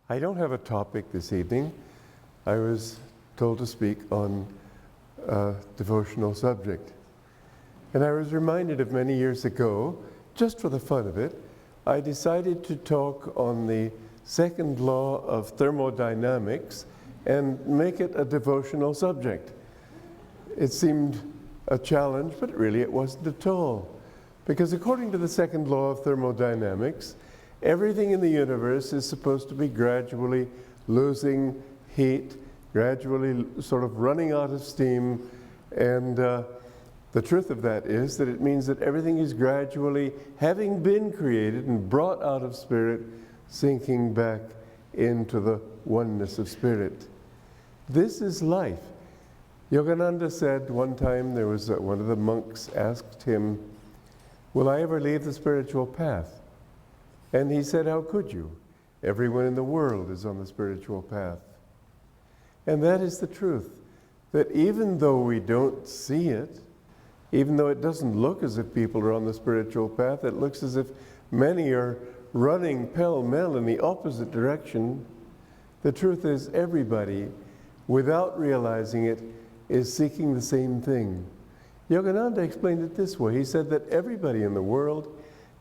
I don't have a topic this evening. I was told to speak on a devotional subject. And I was reminded of many years ago, just for the fun of it, I decided to talk on the second law of thermodynamics and make it a devotional subject. It seemed a challenge, but really it wasn't at all. Because according to the second law of thermodynamics, everything in the universe is supposed to be gradually losing heat, gradually sort of running out of steam, and the truth of that is that it means that everything is gradually, having been created and brought out of spirit, sinking back into the oneness of spirit. This is life. Yogananda said one time, there was one of the monks asked him, "Will I ever leave the spiritual path?" And he said, "How could you? Everyone in the world is on the spiritual path." And that is the truth, that even though we don't see it, even though it doesn't look as if people are on the spiritual path, it looks as if many are running pell-mell in the opposite direction. The truth is everybody, without realizing it, is seeking the same thing. Yogananda explained it this way. He said that everybody in the world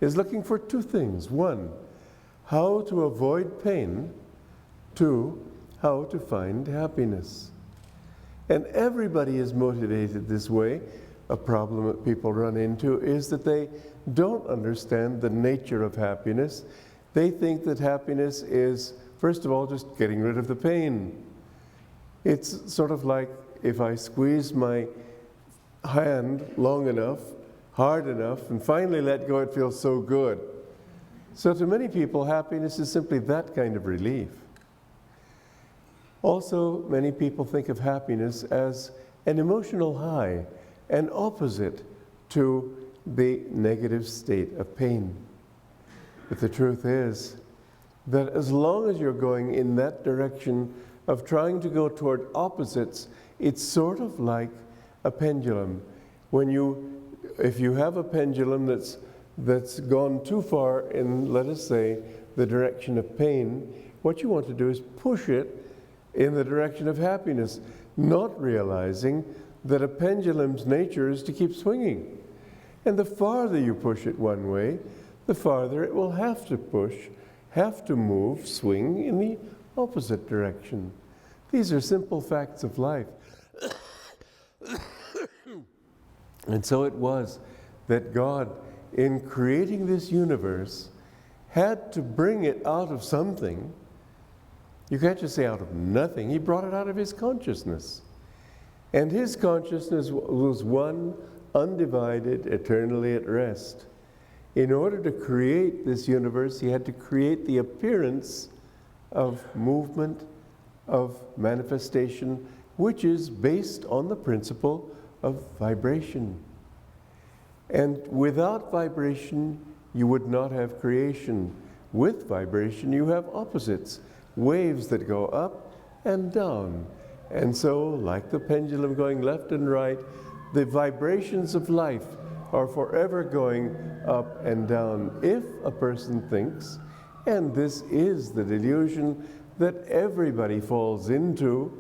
is looking for two things. One, how to avoid pain. Two, how to find happiness. And everybody is motivated this way. A problem that people run into is that they don't understand the nature of happiness. They think that happiness is, first of all, just getting rid of the pain. It's sort of like if I squeeze my hand long enough, hard enough, and finally let go, it feels so good. So to many people, happiness is simply that kind of relief. Also, many people think of happiness as an emotional high, an opposite to the negative state of pain. But the truth is that as long as you're going in that direction of trying to go toward opposites, it's sort of like a pendulum. If you have a pendulum that's gone too far in, let us say, the direction of pain, what you want to do is push it in the direction of happiness, not realizing that a pendulum's nature is to keep swinging. And the farther you push it one way, the farther it will have to push, have to move, swing in the opposite direction. These are simple facts of life. And so it was that God, in creating this universe, had to bring it out of something. You can't just say out of nothing. He brought it out of his consciousness. And his consciousness was one, undivided, eternally at rest. In order to create this universe, he had to create the appearance of movement, of manifestation, which is based on the principle of vibration. And without vibration, you would not have creation. With vibration, you have opposites, waves that go up and down. And so, like the pendulum going left and right, the vibrations of life are forever going up and down. If a person thinks, and this is the delusion that everybody falls into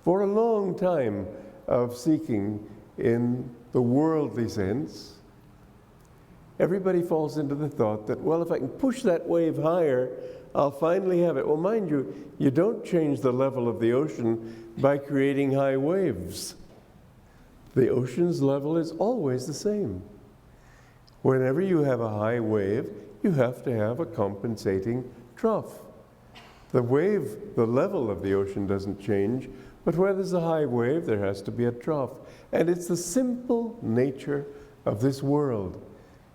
for a long time of seeking in the worldly sense, everybody falls into the thought that, well, if I can push that wave higher, I'll finally have it. Well, mind you, you don't change the level of the ocean by creating high waves. The ocean's level is always the same. Whenever you have a high wave, you have to have a compensating trough. The level of the ocean doesn't change, but where there's a high wave, there has to be a trough. And it's the simple nature of this world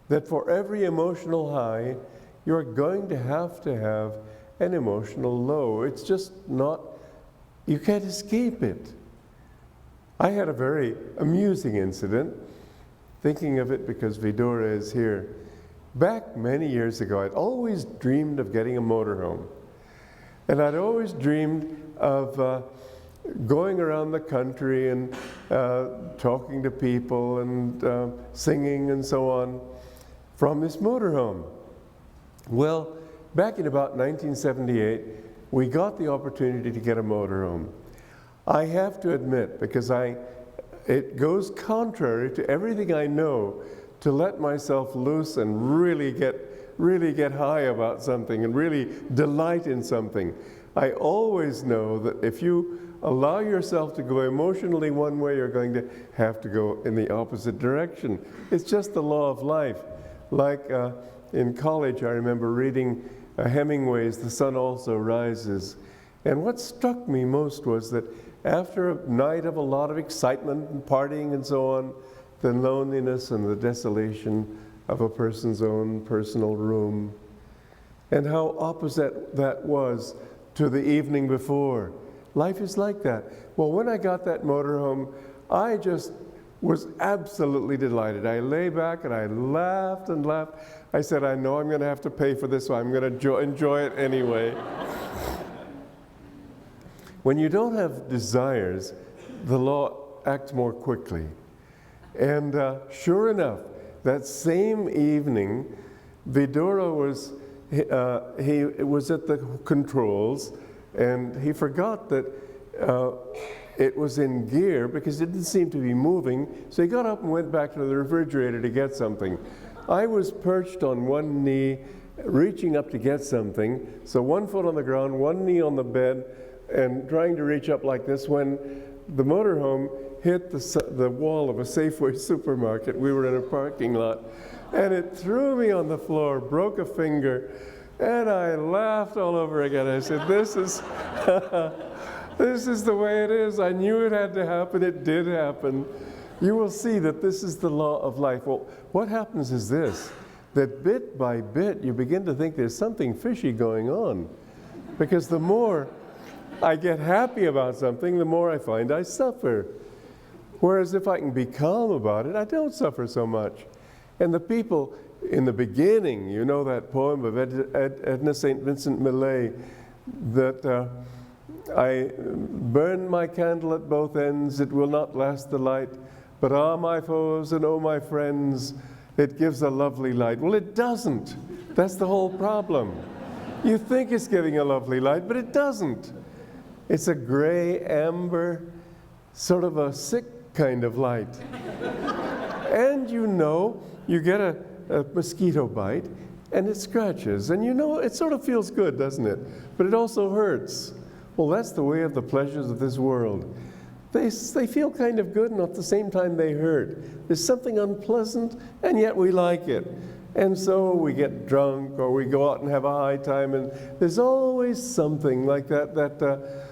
that for every emotional high, you're going to have an emotional low. It's just not, you can't escape it. I had a very amusing incident, thinking of it because Vidura is here. Back many years ago, I'd always dreamed of getting a motorhome. And I'd always dreamed of going around the country and talking to people and singing and so on from this motorhome. Well, back in about 1978, we got the opportunity to get a motorhome. I have to admit, because it goes contrary to everything I know, to let myself loose and really get high about something and really delight in something. I always know that if you allow yourself to go emotionally one way, you're going to have to go in the opposite direction. It's just the law of life. Like in college, I remember reading Hemingway's The Sun Also Rises. And what struck me most was that after a night of a lot of excitement and partying and so on, the loneliness and the desolation of a person's own personal room, and how opposite that was to the evening before. Life is like that. Well, when I got that motorhome, I just was absolutely delighted. I lay back and I laughed and laughed. I said, I know I'm going to have to pay for this, so I'm going to enjoy it anyway. When you don't have desires, the law acts more quickly. And sure enough, that same evening, Vidura was at the controls, and he forgot that it was in gear because it didn't seem to be moving. So he got up and went back to the refrigerator to get something. I was perched on one knee, reaching up to get something. So one foot on the ground, one knee on the bed, and trying to reach up like this when the motorhome hit the wall of a Safeway supermarket. We were in a parking lot, and it threw me on the floor, broke a finger, and I laughed all over again. I said, this is this is the way it is. I knew it had to happen. It did happen. You will see that this is the law of life. Well, what happens is this, that bit by bit, you begin to think there's something fishy going on. Because the more I get happy about something, the more I find I suffer. Whereas if I can be calm about it, I don't suffer so much. And the people in the beginning, you know that poem of Edna St. Vincent Millay, that I burn my candle at both ends, it will not last the light, but ah, my foes and oh, my friends, it gives a lovely light. Well, it doesn't. That's the whole problem. You think it's giving a lovely light, but it doesn't. It's a gray, amber, sort of a sick kind of light. And you know, you get a mosquito bite, and it scratches, and you know, it sort of feels good, doesn't it? But it also hurts. Well, that's the way of the pleasures of this world. They feel kind of good, and at the same time they hurt. There's something unpleasant, and yet we like it. And so we get drunk, or we go out and have a high time, and there's always something like that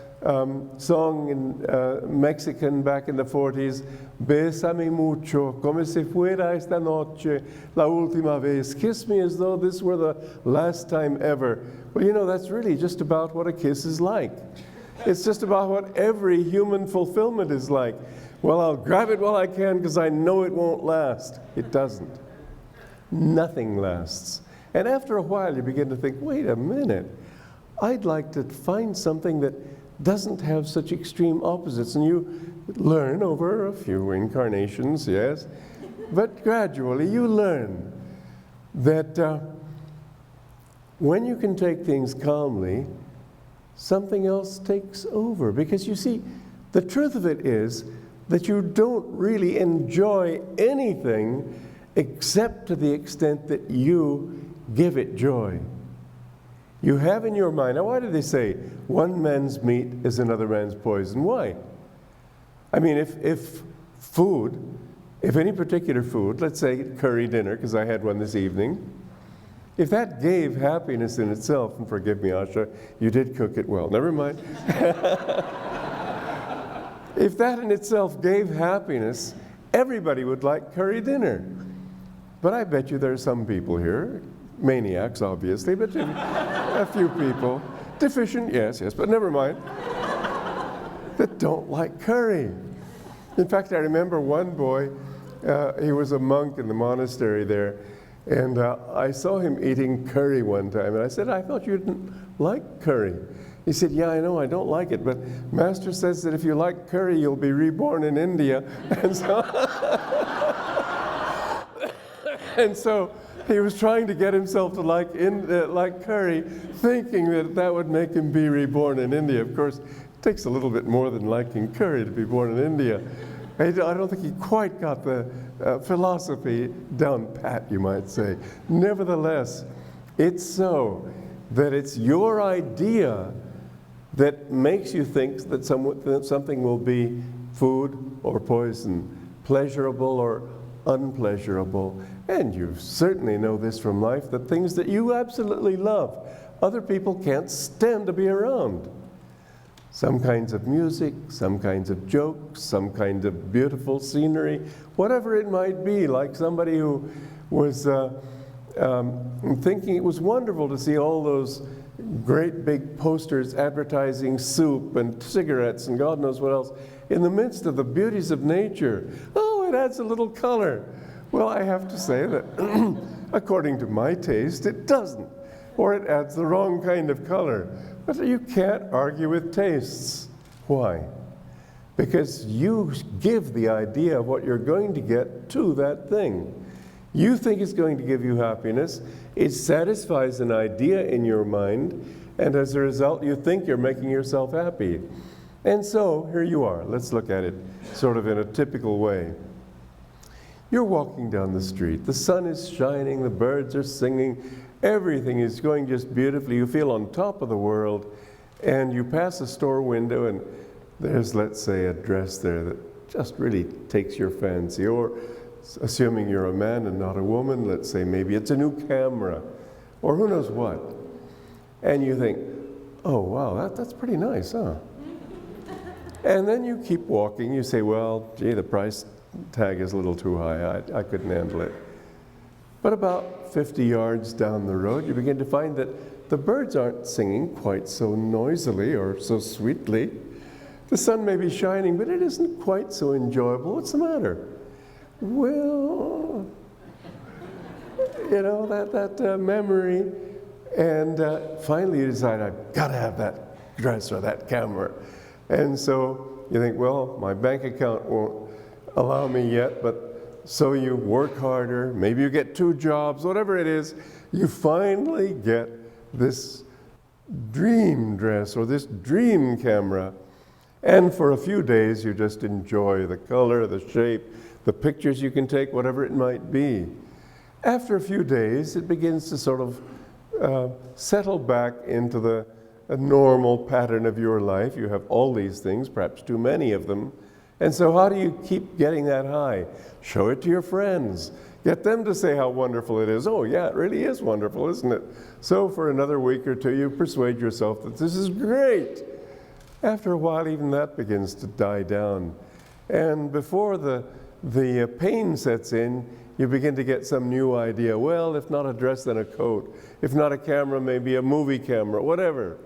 song in Mexican back in the 40s, Bésame mucho, como si fuera esta noche la última vez. Kiss me as though this were the last time ever. Well, you know, that's really just about what a kiss is like. It's just about what every human fulfillment is like. Well, I'll grab it while I can because I know it won't last. It doesn't. Nothing lasts. And after a while, you begin to think, wait a minute, I'd like to find something that doesn't have such extreme opposites. And you learn over a few incarnations, yes, but gradually you learn that when you can take things calmly, something else takes over. Because you see, the truth of it is that you don't really enjoy anything except to the extent that you give it joy. You have in your mind, now why do they say one man's meat is another man's poison? Why? I mean, if any particular food, let's say curry dinner, because I had one this evening, if that gave happiness in itself, and forgive me, Asha, you did cook it well, never mind. If that in itself gave happiness, everybody would like curry dinner. But I bet you there are some people here, maniacs obviously, but a few people, deficient, yes, but never mind, that don't like curry. In fact, I remember one boy, he was a monk in the monastery there, and I saw him eating curry one time, and I said, I thought you didn't like curry. He said, yeah, I know, I don't like it, but Master says that if you like curry, you'll be reborn in India. And so He was trying to get himself to like curry, thinking that that would make him be reborn in India. Of course, it takes a little bit more than liking curry to be born in India. I don't think he quite got the philosophy down pat, you might say. Nevertheless, it's so that it's your idea that makes you think that something will be food or poison, pleasurable or unpleasurable. And you certainly know this from life, that things that you absolutely love, other people can't stand to be around. Some kinds of music, some kinds of jokes, some kind of beautiful scenery, whatever it might be, like somebody who was thinking it was wonderful to see all those great big posters advertising soup and cigarettes and God knows what else in the midst of the beauties of nature. Oh, it adds a little color. Well, I have to say that according to my taste, it doesn't, or it adds the wrong kind of color. But you can't argue with tastes. Why? Because you give the idea of what you're going to get to that thing. You think it's going to give you happiness. It satisfies an idea in your mind, and as a result, you think you're making yourself happy. And so, here you are. Let's look at it sort of in a typical way. You're walking down the street. The sun is shining, the birds are singing, everything is going just beautifully. You feel on top of the world, and you pass a store window, and there's, let's say, a dress there that just really takes your fancy. Or, assuming you're a man and not a woman, let's say maybe it's a new camera, or who knows what. And you think, oh, wow, that's pretty nice, huh? And then you keep walking. You say, well, gee, the price tag is a little too high. I couldn't handle it. But about 50 yards down the road, you begin to find that the birds aren't singing quite so noisily or so sweetly. The sun may be shining, but it isn't quite so enjoyable. What's the matter? Well, you know, that memory. And finally you decide, I've got to have that dress or that camera. And so you think, well, my bank account won't allow me yet, but so you work harder, maybe you get 2 jobs, whatever it is, you finally get this dream dress or this dream camera. And for a few days, you just enjoy the color, the shape, the pictures you can take, whatever it might be. After a few days, it begins to sort of settle back into a normal pattern of your life. You have all these things, perhaps too many of them. And so how do you keep getting that high? Show it to your friends. Get them to say how wonderful it is. Oh yeah, it really is wonderful, isn't it? So for another week or two, you persuade yourself that this is great. After a while, even that begins to die down. And before the pain sets in, you begin to get some new idea. Well, if not a dress, then a coat. If not a camera, maybe a movie camera, whatever.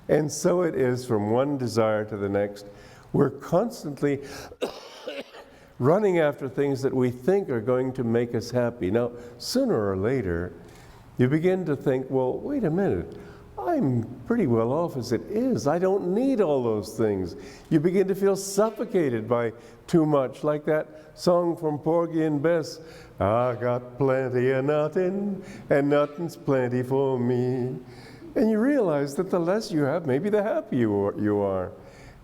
And so it is from one desire to the next. We're constantly running after things that we think are going to make us happy. Now, sooner or later, you begin to think, well, wait a minute. I'm pretty well off as it is. I don't need all those things. You begin to feel suffocated by too much, like that song from Porgy and Bess, I got plenty of nothing, and nothing's plenty for me. And you realize that the less you have, maybe the happier you are.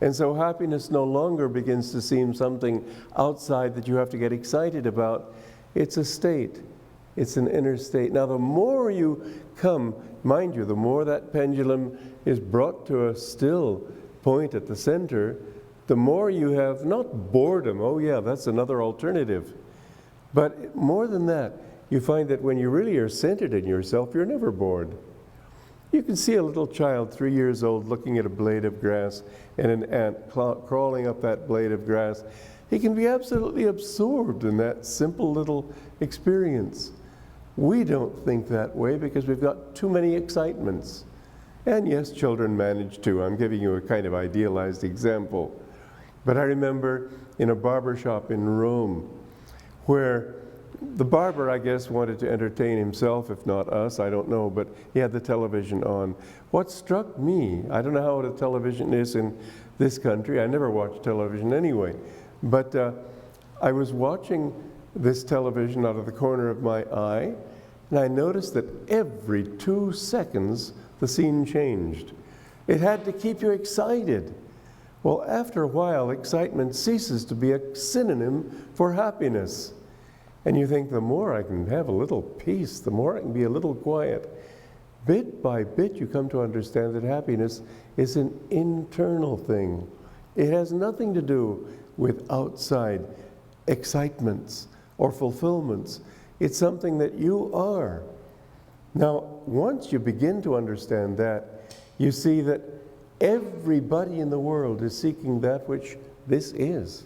And so happiness no longer begins to seem something outside that you have to get excited about. It's a state. It's an inner state. Now, the more you come, mind you, the more that pendulum is brought to a still point at the center, the more you have not boredom. Oh yeah, that's another alternative. But more than that, you find that when you really are centered in yourself, you're never bored. You can see a little child, 3 years old, looking at a blade of grass and an ant crawling up that blade of grass. He can be absolutely absorbed in that simple little experience. We don't think that way because we've got too many excitements. And yes, children manage to. I'm giving you a kind of idealized example. But I remember in a barber shop in Rome where the barber, I guess, wanted to entertain himself, if not us, I don't know, but he had the television on. What struck me, I don't know how the television is in this country, I never watch television anyway, but I was watching this television out of the corner of my eye, And I noticed that every 2 seconds, the scene changed. It had to keep you excited. Well, after a while, excitement ceases to be a synonym for happiness. And you think, the more I can have a little peace, the more I can be a little quiet. Bit by bit, you come to understand that happiness is an internal thing. It has nothing to do with outside excitements or fulfillments. It's something that you are. Now, once you begin to understand that, you see that everybody in the world is seeking that which this is.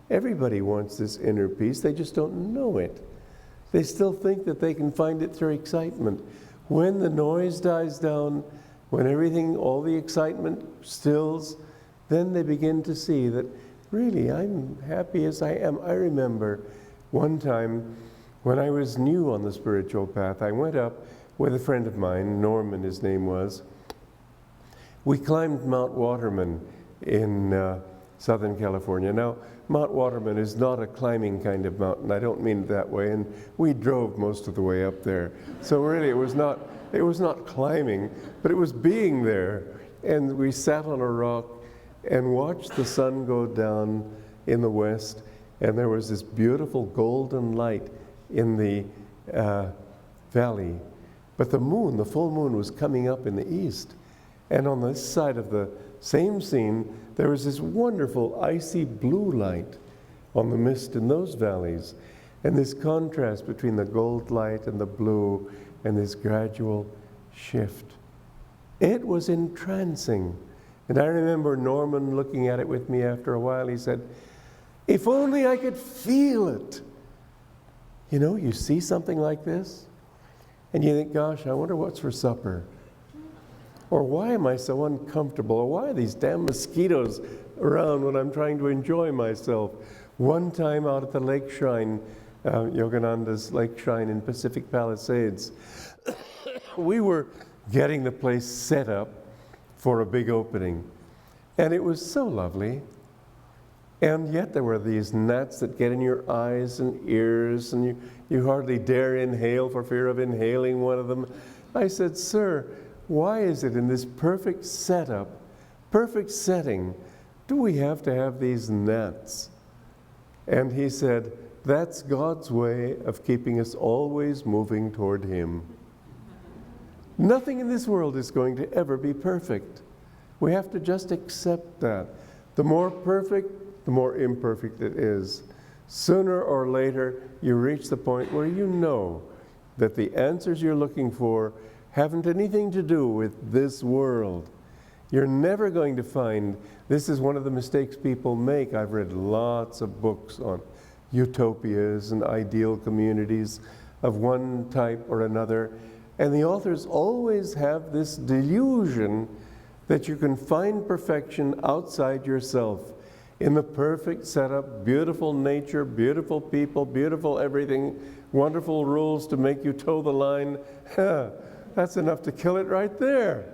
Everybody wants this inner peace, they just don't know it. They still think that they can find it through excitement. When the noise dies down, when everything, all the excitement stills, then they begin to see that really I'm happy as I am. I remember one time when I was new on the spiritual path, I went up with a friend of mine, Norman his name was. We climbed Mount Waterman in Southern California. Now, Mount Waterman is not a climbing kind of mountain. I don't mean it that way. And we drove most of the way up there. So really, it was not climbing, but it was being there. And we sat on a rock and watched the sun go down in the west. And there was this beautiful golden light in the valley. But the moon, the full moon, was coming up in the east. And on this side of the same scene, there was this wonderful icy blue light on the mist in those valleys. And this contrast between the gold light and the blue and this gradual shift. It was entrancing. And I remember Norman looking at it with me after a while. He said, if only I could feel it. You know, you see something like this, and you think, gosh, I wonder what's for supper. Or why am I so uncomfortable? Or why are these damn mosquitoes around when I'm trying to enjoy myself? One time out at the lake shrine, Yogananda's lake shrine in Pacific Palisades, we were getting the place set up for a big opening. And it was so lovely. And yet there were these gnats that get in your eyes and ears, and you hardly dare inhale for fear of inhaling one of them. I said, sir, why is it in this perfect setup, perfect setting, do we have to have these gnats? And he said, that's God's way of keeping us always moving toward Him. Nothing in this world is going to ever be perfect. We have to just accept that. The more perfect, the more imperfect it is. Sooner or later, you reach the point where you know that the answers you're looking for haven't anything to do with this world. You're never going to find, this is one of the mistakes people make. I've read lots of books on utopias and ideal communities of one type or another, and the authors always have this delusion that you can find perfection outside yourself, in the perfect setup, beautiful nature, beautiful people, beautiful everything, wonderful rules to make you toe the line. That's enough to kill it right there.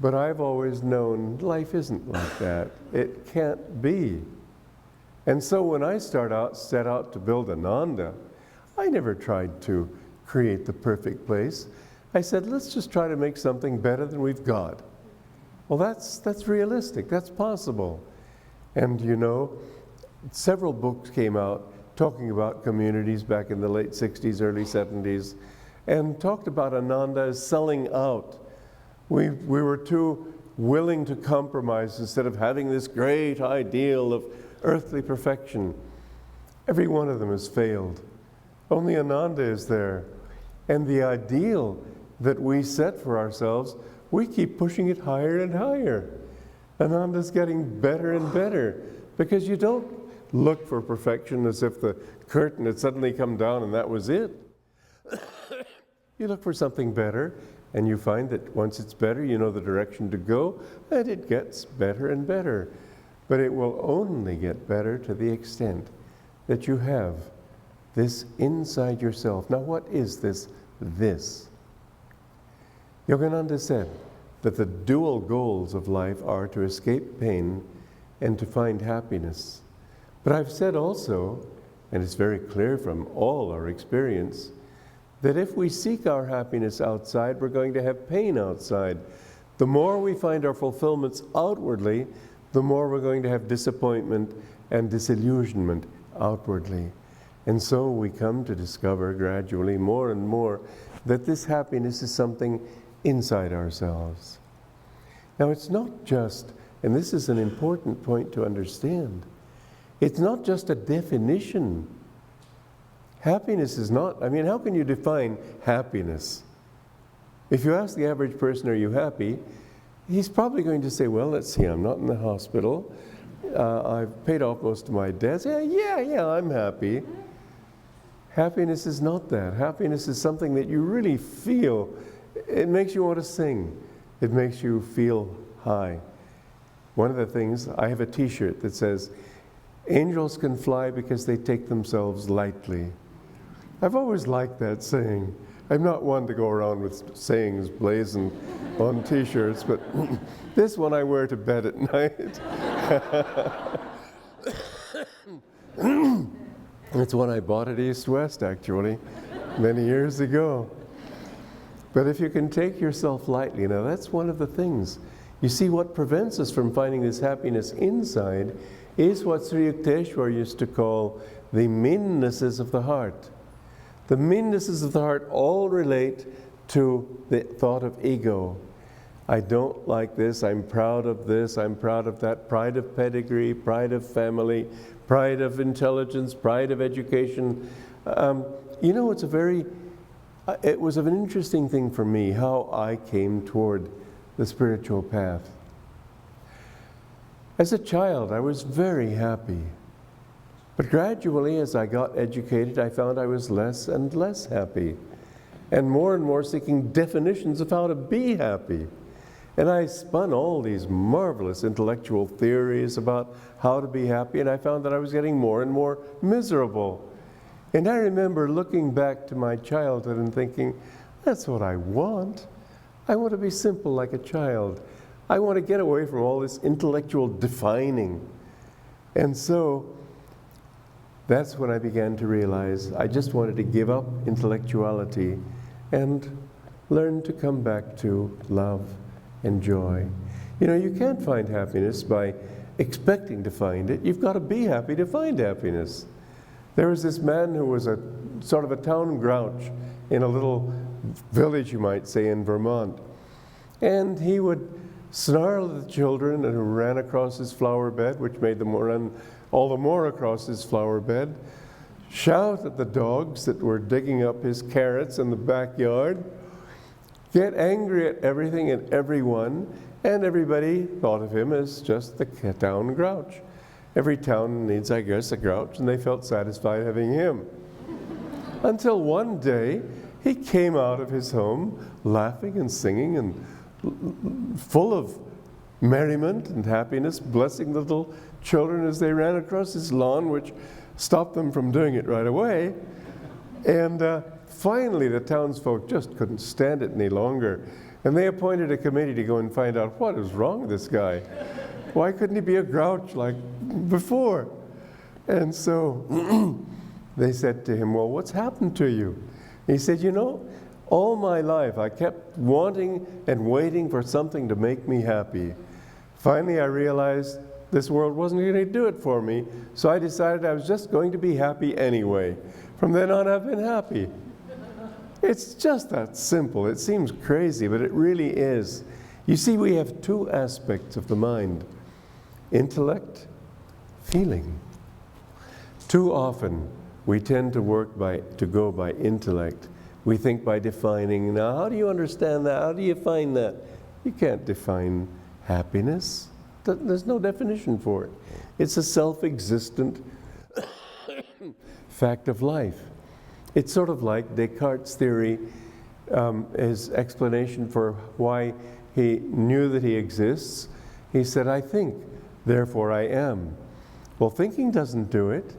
But I've always known life isn't like that. It can't be. And so when I set out to build Ananda, I never tried to create the perfect place. I said, let's just try to make something better than we've got. Well, that's realistic, that's possible. And you know, several books came out talking about communities back in the late 60s, early 70s, and talked about Ananda as selling out. We were too willing to compromise instead of having this great ideal of earthly perfection. Every one of them has failed. Only Ananda is there. And the ideal that we set for ourselves, we keep pushing it higher and higher. Ananda's getting better and better, because you don't look for perfection as if the curtain had suddenly come down and that was it. You look for something better, and you find that once it's better, you know the direction to go, and it gets better and better. But it will only get better to the extent that you have this inside yourself. Now, what is this? Yogananda said that the dual goals of life are to escape pain and to find happiness. But I've said also, and it's very clear from all our experience, that if we seek our happiness outside, we're going to have pain outside. The more we find our fulfillments outwardly, the more we're going to have disappointment and disillusionment outwardly. And so we come to discover gradually more and more that this happiness is something inside ourselves. Now it's not just, and this is an important point to understand, it's not just a definition. Happiness is not, I mean, how can you define happiness? If you ask the average person, are you happy? He's probably going to say, well, let's see, I'm not in the hospital. I've paid off most of my debts. Yeah, I'm happy. Happiness is not that. Happiness is something that you really feel. It makes you want to sing. It makes you feel high. One of the things, I have a t-shirt that says, angels can fly because they take themselves lightly. I've always liked that saying. I'm not one to go around with sayings blazoned on t-shirts, but this one I wear to bed at night. It's one I bought at East West, actually, many years ago. But if you can take yourself lightly, now that's one of the things. You see, what prevents us from finding this happiness inside is what Sri Yukteswar used to call the meannesses of the heart. The meannesses of the heart all relate to the thought of ego. I don't like this, I'm proud of this, I'm proud of that. Pride of pedigree, pride of family, pride of intelligence, pride of education. You know, it was an interesting thing for me how I came toward the spiritual path. As a child, I was very happy. But gradually, as I got educated, I found I was less and less happy, and more seeking definitions of how to be happy. And I spun all these marvelous intellectual theories about how to be happy, and I found that I was getting more and more miserable. And I remember looking back to my childhood and thinking, that's what I want. I want to be simple like a child. I want to get away from all this intellectual defining. And so that's when I began to realize I just wanted to give up intellectuality and learn to come back to love and joy. You know, you can't find happiness by expecting to find it. You've got to be happy to find happiness. There was this man who was a sort of a town grouch in a little village, you might say, in Vermont. And he would snarl at the children who ran across his flower bed, which made them run all the more across his flower bed, shout at the dogs that were digging up his carrots in the backyard, get angry at everything and everyone, and everybody thought of him as just the town grouch. Every town needs, I guess, a grouch, and they felt satisfied having him. Until one day, he came out of his home laughing and singing and full of merriment and happiness, blessing the little children as they ran across his lawn, which stopped them from doing it right away. And finally, the townsfolk just couldn't stand it any longer. And they appointed a committee to go and find out what is wrong with this guy. Why couldn't he be a grouch like before? And so they said to him, well, what's happened to you? He said, you know, all my life I kept wanting and waiting for something to make me happy. Finally, I realized this world wasn't going to do it for me, so I decided I was just going to be happy anyway. From then on, I've been happy. It's just that simple. It seems crazy, but it really is. You see, we have two aspects of the mind: intellect, feeling. Too often, we tend to go by intellect. We think by defining. Now, how do you understand that? How do you find that? You can't define happiness. There's no definition for it. It's a self-existent fact of life. It's sort of like Descartes' theory, his explanation for why he knew that he exists. He said, I think, therefore I am. Well, thinking doesn't do it.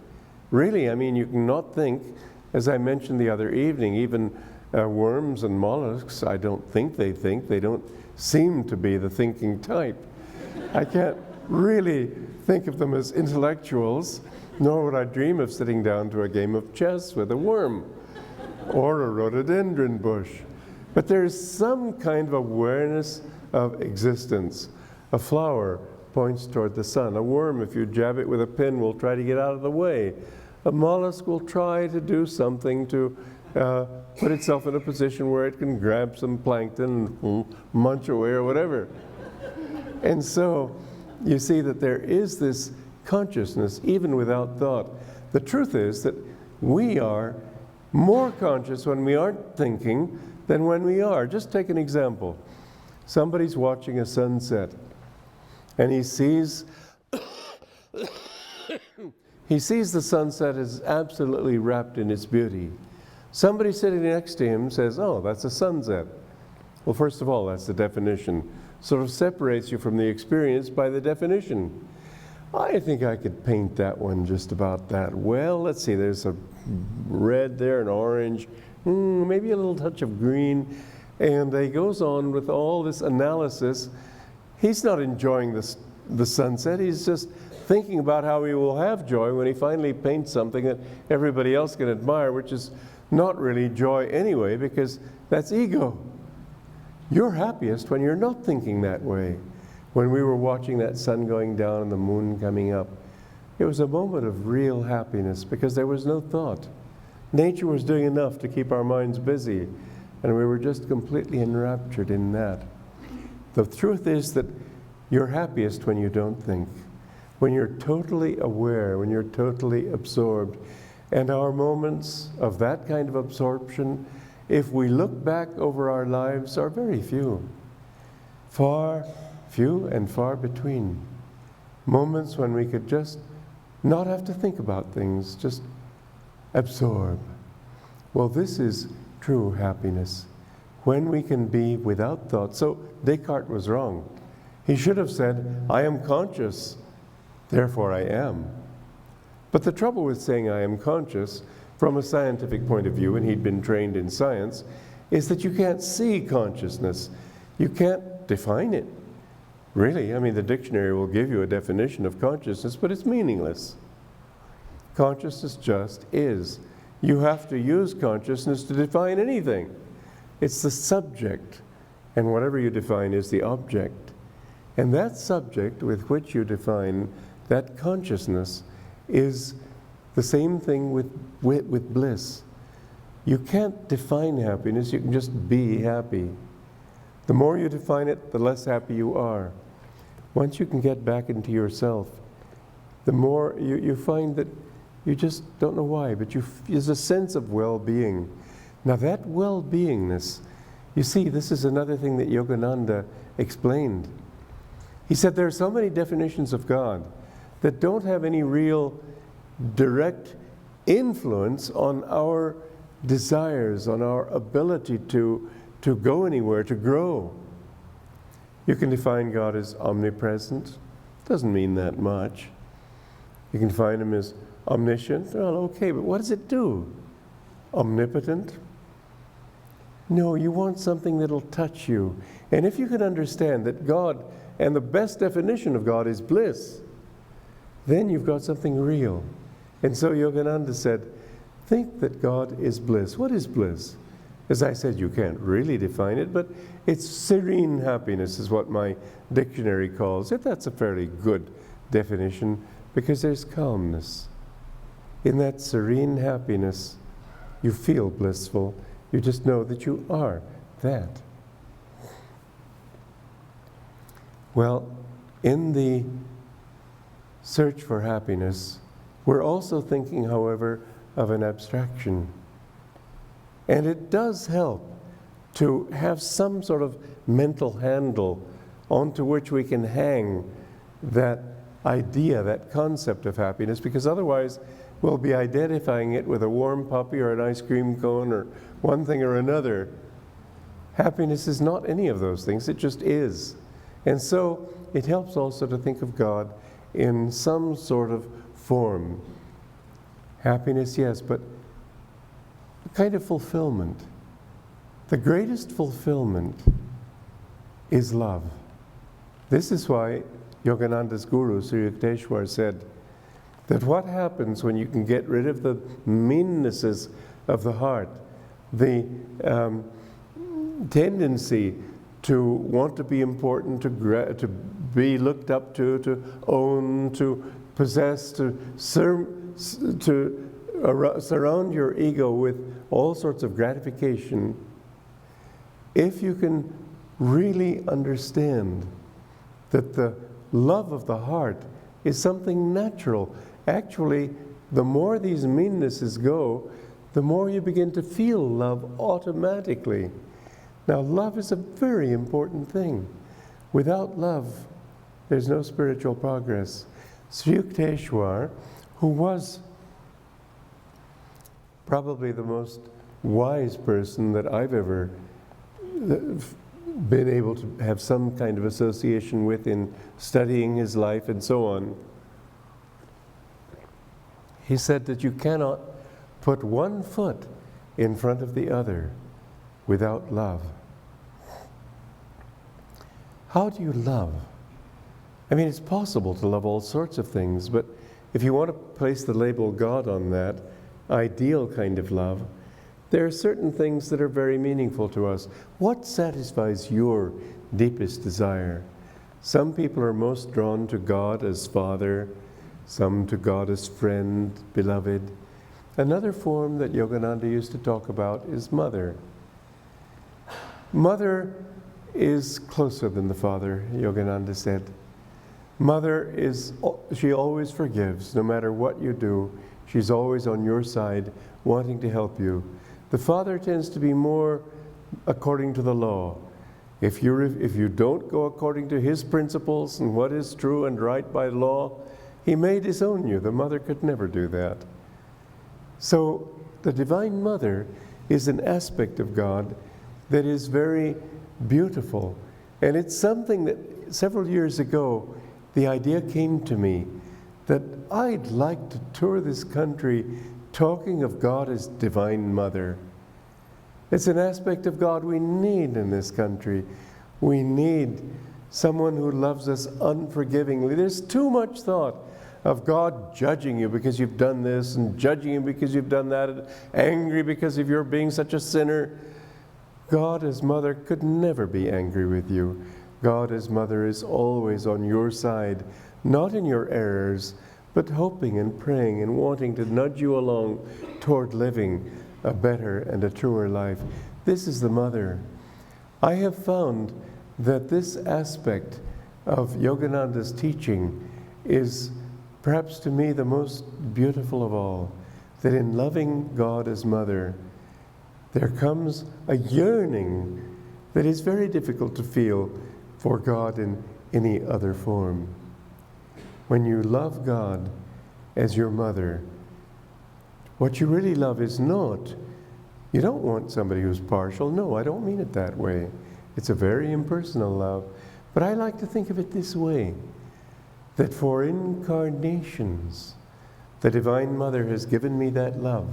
Really, I mean, you cannot think. As I mentioned the other evening, even worms and mollusks, I don't think. They don't seem to be the thinking type. I can't really think of them as intellectuals, nor would I dream of sitting down to a game of chess with a worm. or a rhododendron bush. But there's some kind of awareness of existence. A flower points toward the sun. A worm, if you jab it with a pin, will try to get out of the way. A mollusk will try to do something to put itself in a position where it can grab some plankton and munch away or whatever. And so you see that there is this consciousness even without thought. The truth is that we are more conscious when we aren't thinking than when we are. Just take an example. Somebody's watching a sunset and he sees the sunset is absolutely wrapped in its beauty. Somebody sitting next to him says, "Oh, that's a sunset." Well, first of all, that's the definition. Sort of separates you from the experience by the definition. I think I could paint that one just about that well. Let's see, there's a red there, an orange, maybe a little touch of green. And he goes on with all this analysis. He's not enjoying the sunset. He's just thinking about how he will have joy when he finally paints something that everybody else can admire, which is not really joy anyway, because that's ego. You're happiest when you're not thinking that way. When we were watching that sun going down and the moon coming up, it was a moment of real happiness because there was no thought. Nature was doing enough to keep our minds busy, and we were just completely enraptured in that. The truth is that you're happiest when you don't think, when you're totally aware, when you're totally absorbed. And our moments of that kind of absorption, if we look back over our lives, are very few. Few and far between. Moments when we could just not have to think about things, just absorb. Well, this is true happiness, when we can be without thought. So Descartes was wrong. He should have said, "I am conscious, therefore I am." But the trouble with saying I am conscious from a scientific point of view, and he'd been trained in science, is that you can't see consciousness. You can't define it. Really, I mean, the dictionary will give you a definition of consciousness, but it's meaningless. Consciousness just is. You have to use consciousness to define anything. It's the subject, and whatever you define is the object. And that subject with which you define that consciousness is the same thing with bliss. You can't define happiness, you can just be happy. The more you define it, the less happy you are. Once you can get back into yourself, the more you find that you just don't know why, but there's a sense of well-being. Now that well-beingness, you see, this is another thing that Yogananda explained. He said there are so many definitions of God that don't have any real direct influence on our desires, on our ability to go anywhere, to grow. You can define God as omnipresent. Doesn't mean that much. You can define him as omniscient. Well, okay, but what does it do? Omnipotent? No, you want something that'll touch you. And if you can understand that God, and the best definition of God is bliss, then you've got something real. And so Yogananda said, think that God is bliss. What is bliss? As I said, you can't really define it, but it's serene happiness is what my dictionary calls it. That's a fairly good definition because there's calmness. In that serene happiness, you feel blissful. You just know that you are that. Well, in the search for happiness, we're also thinking, however, of an abstraction. And it does help to have some sort of mental handle onto which we can hang that idea, that concept of happiness, because otherwise we'll be identifying it with a warm puppy or an ice cream cone or one thing or another. Happiness is not any of those things, it just is. And so it helps also to think of God in some sort of form. Happiness, yes, but a kind of fulfillment. The greatest fulfillment is love. This is why Yogananda's guru, Sri Yukteswar, said that what happens when you can get rid of the meannesses of the heart, the tendency to want to be important, to be looked up to own, to possess, to surround your ego with all sorts of gratification. If you can really understand that the love of the heart is something natural. Actually, the more these meannesses go, the more you begin to feel love automatically. Now, love is a very important thing. Without love, there's no spiritual progress. Sri Yukteswar, who was probably the most wise person that I've ever been able to have some kind of association with in studying his life and so on, he said that you cannot put one foot in front of the other without love. How do you love? I mean, it's possible to love all sorts of things, but if you want to place the label God on that ideal kind of love, there are certain things that are very meaningful to us. What satisfies your deepest desire? Some people are most drawn to God as Father, some to God as friend, beloved. Another form that Yogananda used to talk about is Mother. Mother is closer than the Father, Yogananda said. Mother she always forgives, no matter what you do. She's always on your side, wanting to help you. The Father tends to be more according to the law. If you don't go according to his principles and what is true and right by law, he may disown you. The Mother could never do that. So the Divine Mother is an aspect of God that is very beautiful. And it's something that several years ago, the idea came to me that I'd like to tour this country talking of God as Divine Mother. It's an aspect of God we need in this country. We need someone who loves us unforgivingly. There's too much thought of God judging you because you've done this and judging you because you've done that, and angry because of your being such a sinner. God as Mother could never be angry with you. God as Mother is always on your side, not in your errors, but hoping and praying and wanting to nudge you along toward living a better and a truer life. This is the Mother. I have found that this aspect of Yogananda's teaching is perhaps to me the most beautiful of all, that in loving God as Mother, there comes a yearning that is very difficult to feel for God in any other form. When you love God as your mother, what you really love is not, you don't want somebody who's partial. No, I don't mean it that way. It's a very impersonal love. But I like to think of it this way, that for incarnations, the Divine Mother has given me that love,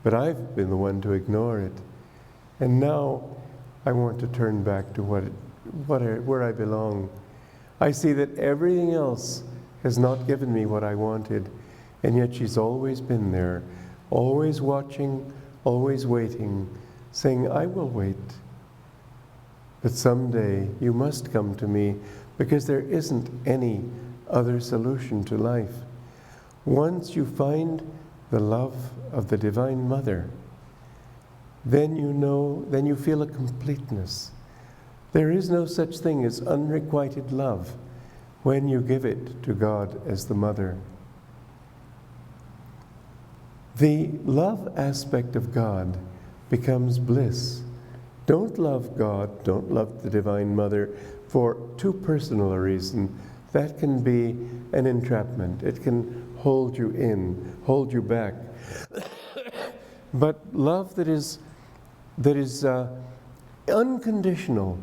but I've been the one to ignore it. And now I want to turn back to where I belong. I see that everything else has not given me what I wanted, and yet she's always been there, always watching, always waiting, saying, I will wait. But someday you must come to me, because there isn't any other solution to life. Once you find the love of the Divine Mother, then you feel a completeness. There is no such thing as unrequited love when you give it to God as the Mother. The love aspect of God becomes bliss. Don't love God, don't love the Divine Mother for too personal a reason. That can be an entrapment. It can hold you in, hold you back. But love that is unconditional,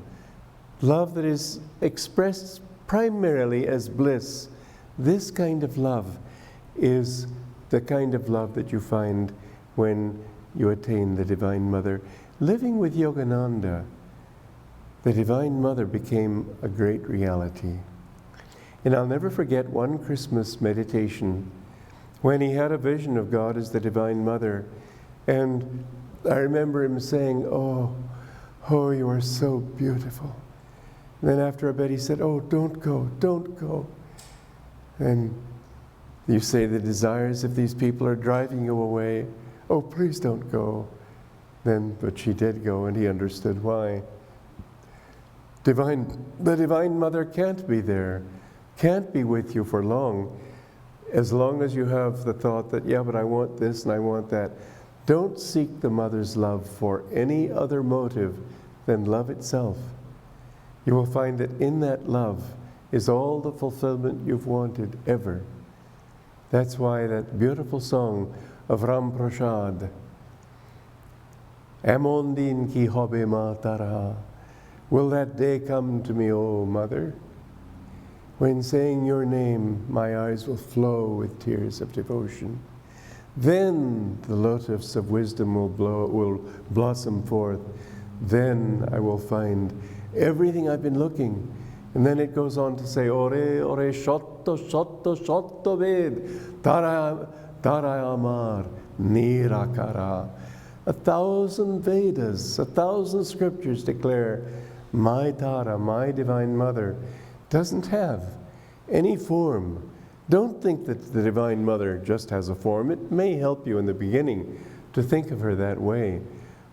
love that is expressed primarily as bliss, this kind of love is the kind of love that you find when you attain the Divine Mother. Living with Yogananda, the Divine Mother became a great reality. And I'll never forget one Christmas meditation when he had a vision of God as the Divine Mother. And I remember him saying, oh, you are so beautiful. And then after a bit he said, oh, don't go, don't go. And you say the desires of these people are driving you away. Oh, please don't go. But she did go, and he understood why. The Divine Mother can't be there, can't be with you for long, as long as you have the thought that, yeah, but I want this and I want that. Don't seek the Mother's love for any other motive than love itself. You will find that in that love is all the fulfillment you've wanted ever. That's why that beautiful song of Ram Prasad, Amondin ki hobe ma tara, will that day come to me, O Mother? When saying your name, my eyes will flow with tears of devotion. Then the lotus of wisdom will blossom forth. Then I will find everything I've been looking. And then it goes on to say, Ore, ore, shotto, shotto, shotto ved, tara amar, nirakara. 1,000 Vedas, 1,000 scriptures declare my Tara, my Divine Mother, doesn't have any form. Don't think that the Divine Mother just has a form. It may help you in the beginning to think of her that way.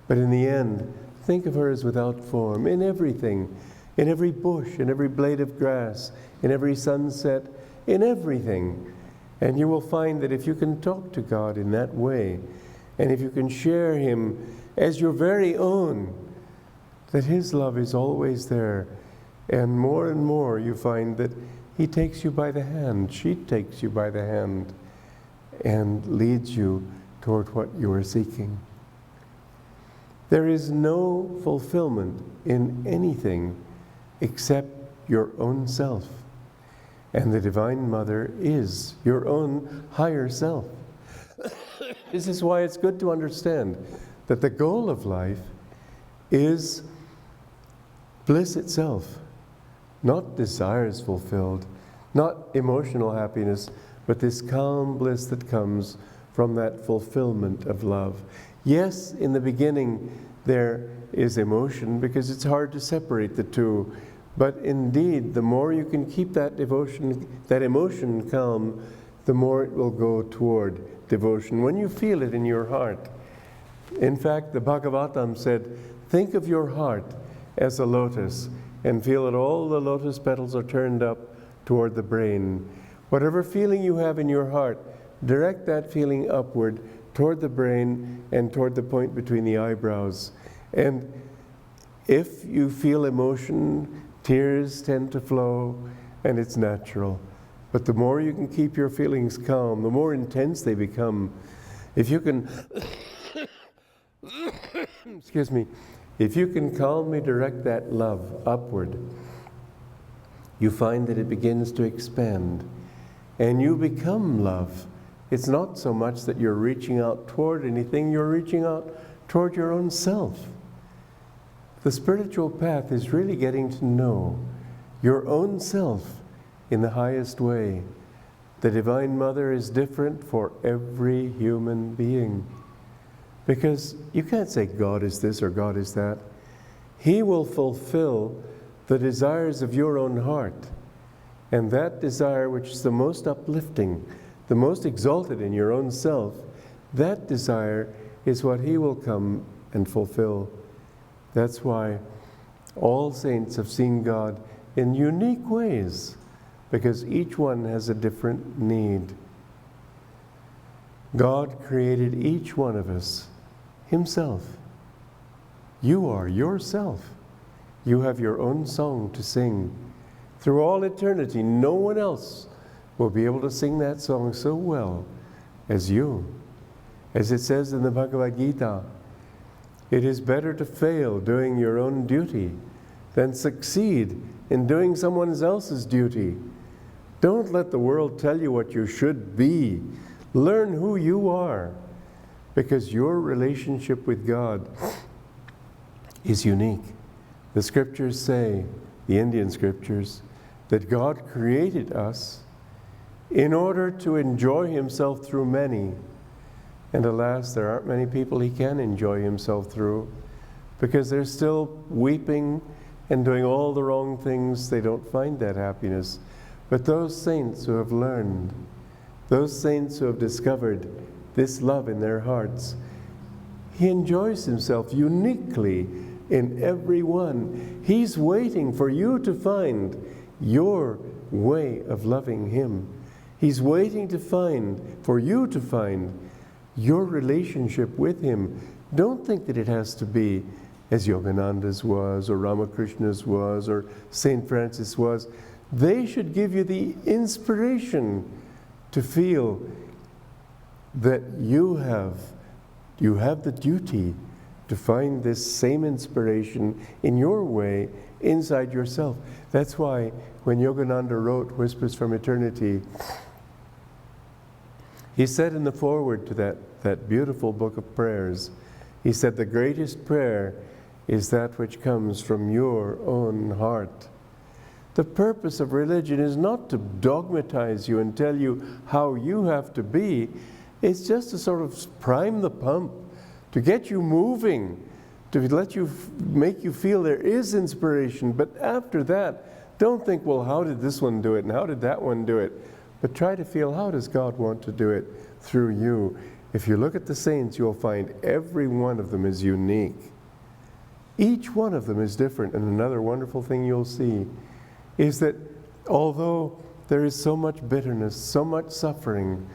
But in the end, think of her as without form in everything, in every bush, in every blade of grass, in every sunset, in everything. And you will find that if you can talk to God in that way, and if you can share Him as your very own, that His love is always there. And more you find that He takes you by the hand, she takes you by the hand, and leads you toward what you are seeking. There is no fulfillment in anything except your own self. And the Divine Mother is your own higher self. This is why it's good to understand that the goal of life is bliss itself, not desires fulfilled, not emotional happiness, but this calm bliss that comes from that fulfillment of love. Yes, in the beginning there is emotion because it's hard to separate the two, but indeed the more you can keep that devotion, that emotion calm, the more it will go toward devotion. When you feel it in your heart. In fact, the Bhagavatam said, think of your heart as a lotus and feel that all the lotus petals are turned up toward the brain. Whatever feeling you have in your heart, direct that feeling upward toward the brain and toward the point between the eyebrows. And if you feel emotion, tears tend to flow, and it's natural. But the more you can keep your feelings calm, the more intense they become. If you can, excuse me, if you can calmly direct that love upward, you find that it begins to expand, and you become love. It's not so much that you're reaching out toward anything, you're reaching out toward your own self. The spiritual path is really getting to know your own self in the highest way. The Divine Mother is different for every human being. Because you can't say God is this or God is that. He will fulfill the desires of your own heart. And that desire, which is the most uplifting, the most exalted in your own self, that desire is what He will come and fulfill. That's why all saints have seen God in unique ways, because each one has a different need. God created each one of us Himself. You are yourself. You have your own song to sing. Through all eternity, no one else will be able to sing that song so well as you. As it says in the Bhagavad Gita, it is better to fail doing your own duty than succeed in doing someone else's duty. Don't let the world tell you what you should be. Learn who you are, because your relationship with God is unique. The scriptures say, the Indian scriptures, that God created us in order to enjoy Himself through many. And alas, there aren't many people he can enjoy himself through, because they're still weeping and doing all the wrong things. They don't find that happiness. But those saints who have learned, those saints who have discovered this love in their hearts, he enjoys himself uniquely in every one. He's waiting for you to find your way of loving him. He's waiting for you to find your relationship with him. Don't think that it has to be as Yogananda's was, or Ramakrishna's was, or St. Francis was. They should give you the inspiration to feel that you have the duty to find this same inspiration in your way inside yourself. That's why when Yogananda wrote Whispers from Eternity, he said in the foreword to that beautiful book of prayers, he said, the greatest prayer is that which comes from your own heart. The purpose of religion is not to dogmatize you and tell you how you have to be. It's just to sort of prime the pump, to get you moving, to make you feel there is inspiration. But after that, don't think, well, how did this one do it and how did that one do it? But try to feel, how does God want to do it through you? If you look at the saints, you'll find every one of them is unique. Each one of them is different. And another wonderful thing you'll see is that although there is so much bitterness, so much suffering,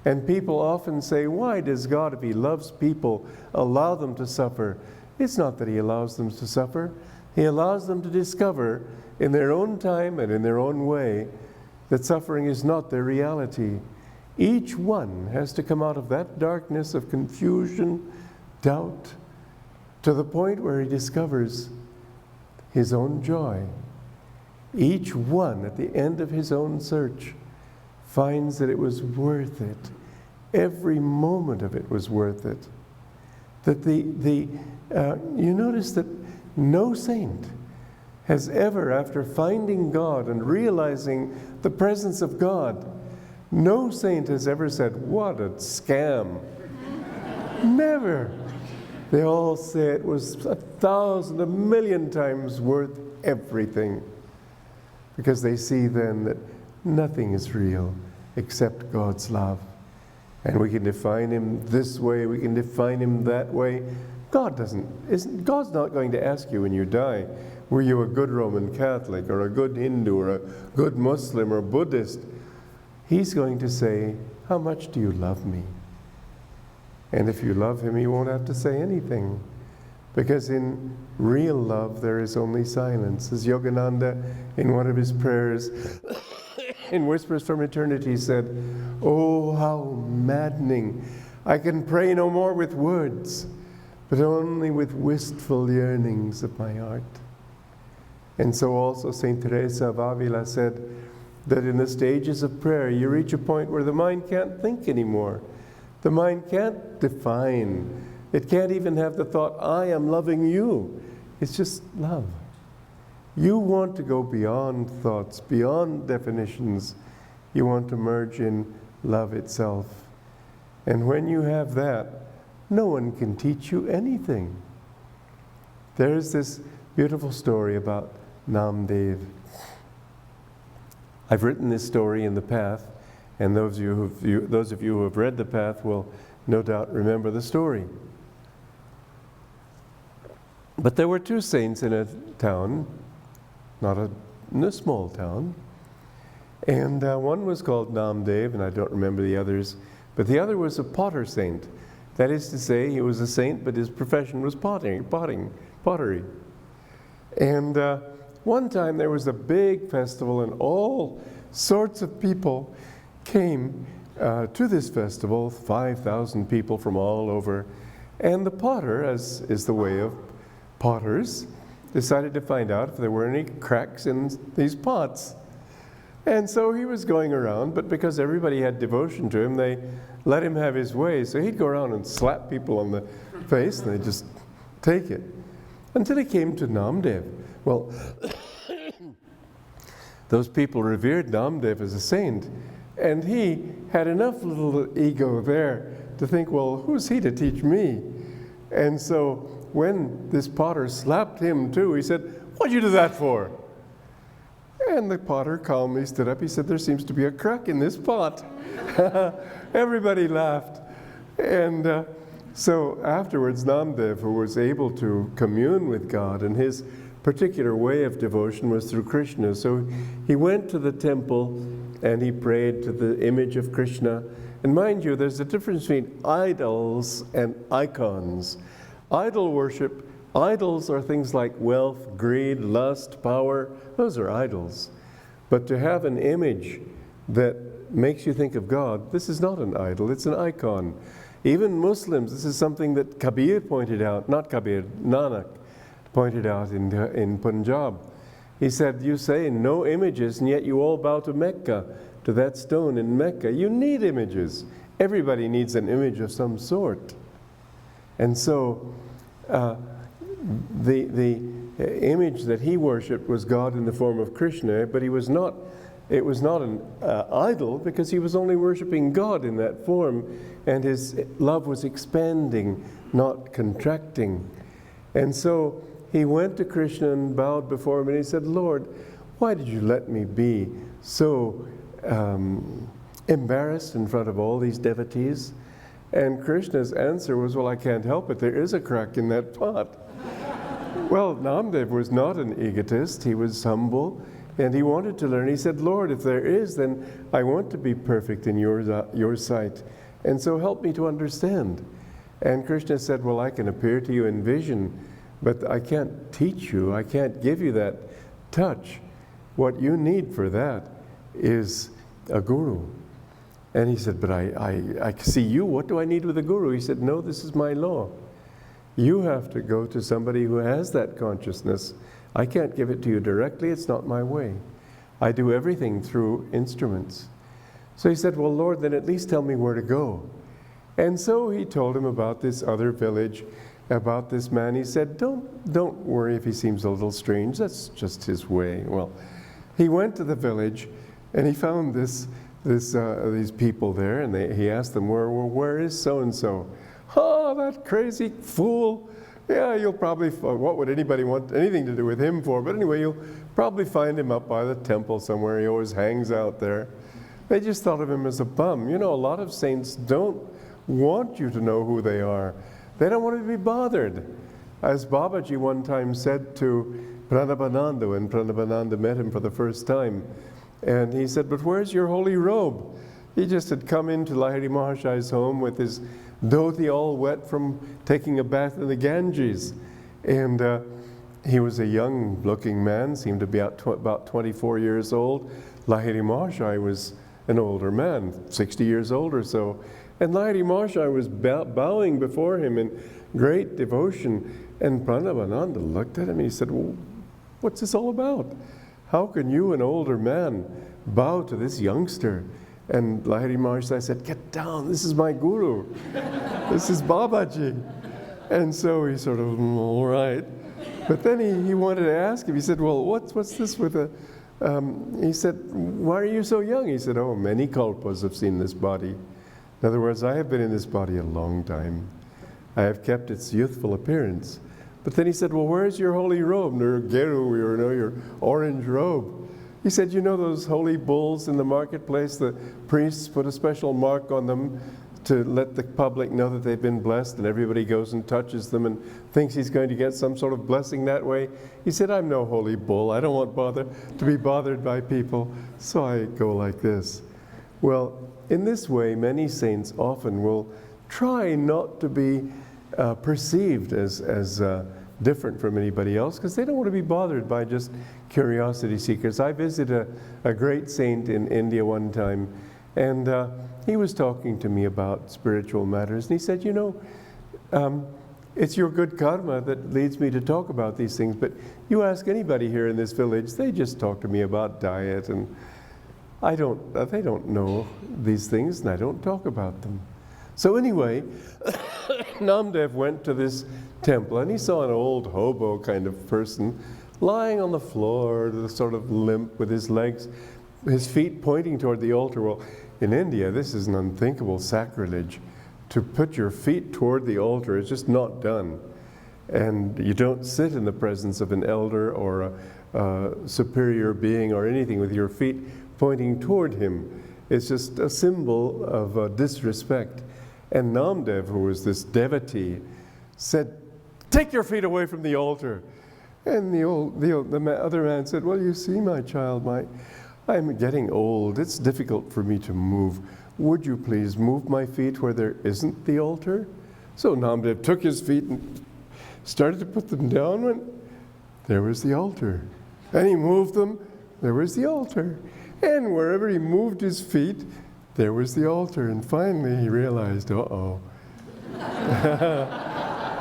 and people often say, why does God, if he loves people, allow them to suffer? It's not that he allows them to suffer. He allows them to discover in their own time and in their own way that suffering is not their reality. Each one has to come out of that darkness of confusion, doubt, to the point where he discovers his own joy. Each one, at the end of his own search, finds that it was worth it. Every moment of it was worth it. That you notice that no saint has ever, after finding God and realizing the presence of God, no saint has ever said, what a scam. Never. They all say it was 1,000, 1,000,000 times worth everything. Because they see then that nothing is real except God's love. And we can define him this way, we can define him that way. God's not going to ask you when you die, were you a good Roman Catholic or a good Hindu or a good Muslim or Buddhist? He's going to say, how much do you love me? And if you love him, he won't have to say anything. Because in real love, there is only silence. As Yogananda, in one of his prayers, in Whispers from Eternity, said, oh, how maddening. I can pray no more with words, but only with wistful yearnings of my heart. And so also St. Teresa of Avila said that in the stages of prayer, you reach a point where the mind can't think anymore. The mind can't define. It can't even have the thought, I am loving you. It's just love. You want to go beyond thoughts, beyond definitions. You want to merge in love itself. And when you have that, no one can teach you anything. There's this beautiful story about Namdev. I've written this story in The Path, and those of you who have read The Path will no doubt remember the story. But there were two saints in a town, in a small town, and one was called Namdev, and I don't remember the others, but the other was a potter saint. That is to say, he was a saint, but his profession was pottery. And one time there was a big festival, and all sorts of people came to this festival, 5,000 people from all over. And the potter, as is the way of potters, decided to find out if there were any cracks in these pots. And so he was going around, but because everybody had devotion to him, they let him have his way. So he'd go around and slap people on the face, and they'd just take it. Until he came to Namdev. Well, those people revered Namdev as a saint, and he had enough little ego there to think, well, who's he to teach me? And so when this potter slapped him too, he said, "What'd you do that for?" And the potter calmly stood up. He said, "There seems to be a crack in this pot." Everybody laughed. And so afterwards, Namdev, who was able to commune with God, and his particular way of devotion was through Krishna. So he went to the temple and he prayed to the image of Krishna. And mind you, there's a difference between idols and icons. Idol worship, idols are things like wealth, greed, lust, power. Those are idols. But to have an image that makes you think of God, this is not an idol, it's an icon. Even Muslims, this is something that Kabir pointed out, not Kabir, Nanak pointed out in Punjab. He said, you say no images, and yet you all bow to Mecca, to that stone in Mecca. You need images. Everybody needs an image of some sort. And so the image that he worshipped was God in the form of Krishna, but it was not an idol, because he was only worshiping God in that form, and his love was expanding, not contracting. And so he went to Krishna and bowed before him, and he said, "Lord, why did you let me be so embarrassed in front of all these devotees?" And Krishna's answer was, "Well, I can't help it. There is a crack in that pot." Well, Namdev was not an egotist. He was humble, and he wanted to learn. He said, "Lord, if there is, then I want to be perfect in your sight. And so help me to understand." And Krishna said, "Well, I can appear to you in vision, but I can't teach you. I can't give you that touch. What you need for that is a guru." And he said, "But I see you. What do I need with a guru?" He said, "No, this is my law. You have to go to somebody who has that consciousness. I can't give it to you directly. It's not my way. I do everything through instruments." So he said, "Well, Lord, then at least tell me where to go." And so he told him about this other village, about this man. He said, don't worry if he seems a little strange. That's just his way. Well, he went to the village, and he found these people there, and he asked them, where is so-and-so? "Oh, that crazy fool. Yeah, you'll probably, what would anybody want anything to do with him for? But anyway, you'll probably find him up by the temple somewhere. He always hangs out there." They just thought of him as a bum. You know, a lot of saints don't want you to know who they are. They don't want to be bothered. As Babaji one time said to Pranabananda, when Pranabananda met him for the first time, and he said, "But where's your holy robe?" He just had come into Lahiri Mahasaya's home with his dhoti all wet from taking a bath in the Ganges. And he was a young-looking man, seemed to be about 24 years old. Lahiri Mahasaya was an older man, 60 years old or so. And Lahiri Mahasaya was bowing before him in great devotion. And Pranabananda looked at him and he said, "Well, what's this all about? How can you, an older man, bow to this youngster?" And Lahiri Mahasaya said, "Get down, this is my guru. This is Babaji." And so he sort of, all right. But then he wanted to ask him, he said, "Well, what's this with a..." He said, "Why are you so young?" He said, "Oh, many kalpas have seen this body. In other words, I have been in this body a long time. I have kept its youthful appearance." But then he said, "Well, where's your holy robe, your geru, your orange robe?" He said, "You know those holy bulls in the marketplace? The priests put a special mark on them to let the public know that they've been blessed, and everybody goes and touches them and thinks he's going to get some sort of blessing that way." He said, "I'm no holy bull. I don't want to be bothered by people, so I go like this." Well, in this way, many saints often will try not to be perceived as different from anybody else, because they don't want to be bothered by just curiosity seekers. I visited a great saint in India one time, and he was talking to me about spiritual matters, and he said, "You know, it's your good karma that leads me to talk about these things, but you ask anybody here in this village, they just talk to me about diet, and they don't know these things, and I don't talk about them." So anyway, Namdev went to this temple, and he saw an old hobo kind of person lying on the floor, sort of limp, with his legs, his feet pointing toward the altar. Well, in India, this is an unthinkable sacrilege to put your feet toward the altar is just not done. And you don't sit in the presence of an elder or a superior being or anything with your feet pointing toward him. It's just a symbol of disrespect. And Namdev, who was this devotee, said, "Take your feet away from the altar." And the other man said, "Well, you see, my child, I'm getting old. It's difficult for me to move. Would you please move my feet where there isn't the altar?" So Namdev took his feet and started to put them down when there was the altar. And he moved them, there was the altar. And wherever he moved his feet, there was the altar. And finally he realized, uh-oh,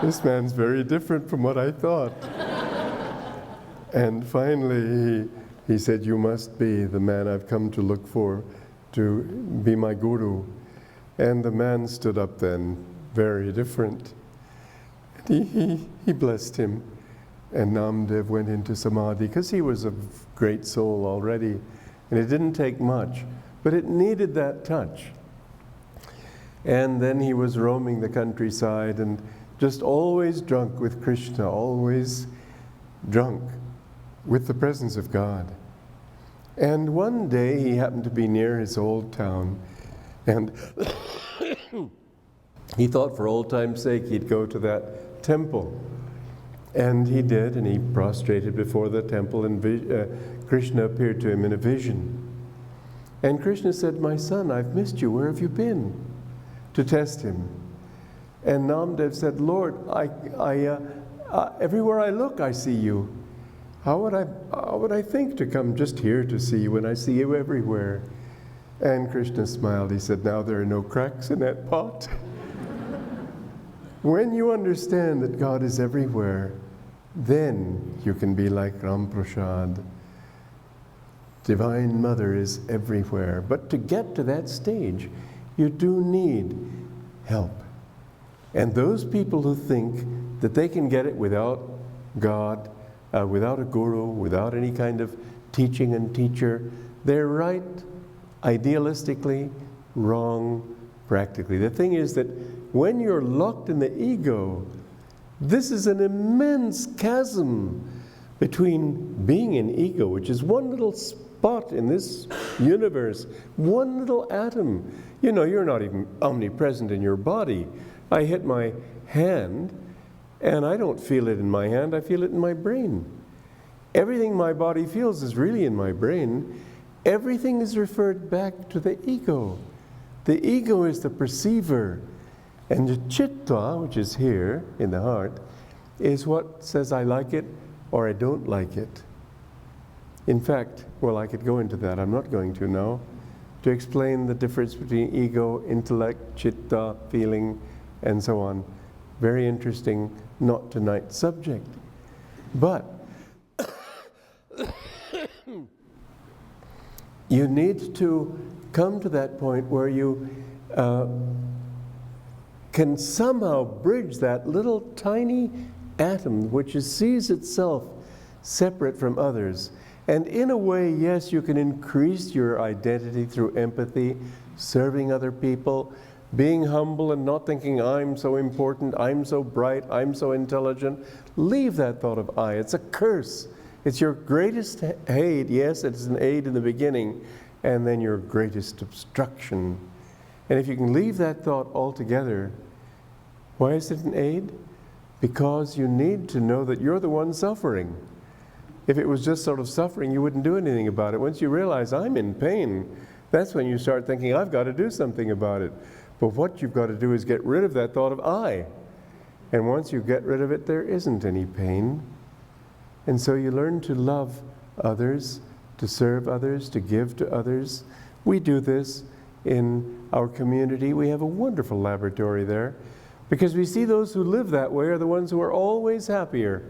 this man's very different from what I thought. And finally he said, "You must be the man I've come to look for, to be my guru." And the man stood up then, very different. And he blessed him. And Namdev went into samadhi, because he was a great soul already. And it didn't take much, but it needed that touch. And then he was roaming the countryside and just always drunk with Krishna, always drunk with the presence of God. And one day he happened to be near his old town, and he thought for old time's sake he'd go to that temple. And he did, and he prostrated before the temple, and Krishna appeared to him in a vision. And Krishna said, "My son, I've missed you. Where have you been?" To test him. And Namdev said, "Lord, everywhere I look, I see you. How would I think to come just here to see you when I see you everywhere?" And Krishna smiled. He said, "Now there are no cracks in that pot." When you understand that God is everywhere, then you can be like Ram Prasad. Divine Mother is everywhere. But to get to that stage, you do need help. And those people who think that they can get it without God, without a guru, without any kind of teaching and teacher, they're right idealistically, wrong practically. The thing is that when you're locked in the ego, this is an immense chasm between being in ego, which is one little spot in this universe, one little atom. You know, you're not even omnipresent in your body. I hit my hand, and I don't feel it in my hand, I feel it in my brain. Everything my body feels is really in my brain. Everything is referred back to the ego. The ego is the perceiver. And the chitta, which is here in the heart, is what says I like it or I don't like it. In fact, well, I could go into that. I'm not going to now. To explain the difference between ego, intellect, chitta, feeling, and so on. Very interesting, not tonight's subject. But you need to come to that point where you can somehow bridge that little tiny atom which sees itself separate from others. And in a way, yes, you can increase your identity through empathy, serving other people, being humble and not thinking I'm so important, I'm so bright, I'm so intelligent. Leave that thought of I. It's a curse. It's your greatest aid. Yes, it's an aid in the beginning, and then your greatest obstruction. And if you can leave that thought altogether, why is it an aid? Because you need to know that you're the one suffering. If it was just sort of suffering, you wouldn't do anything about it. Once you realize I'm in pain, that's when you start thinking, I've got to do something about it. But what you've got to do is get rid of that thought of I. And once you get rid of it, there isn't any pain. And so you learn to love others, to serve others, to give to others. We do this in our community. We have a wonderful laboratory there, because we see those who live that way are the ones who are always happier.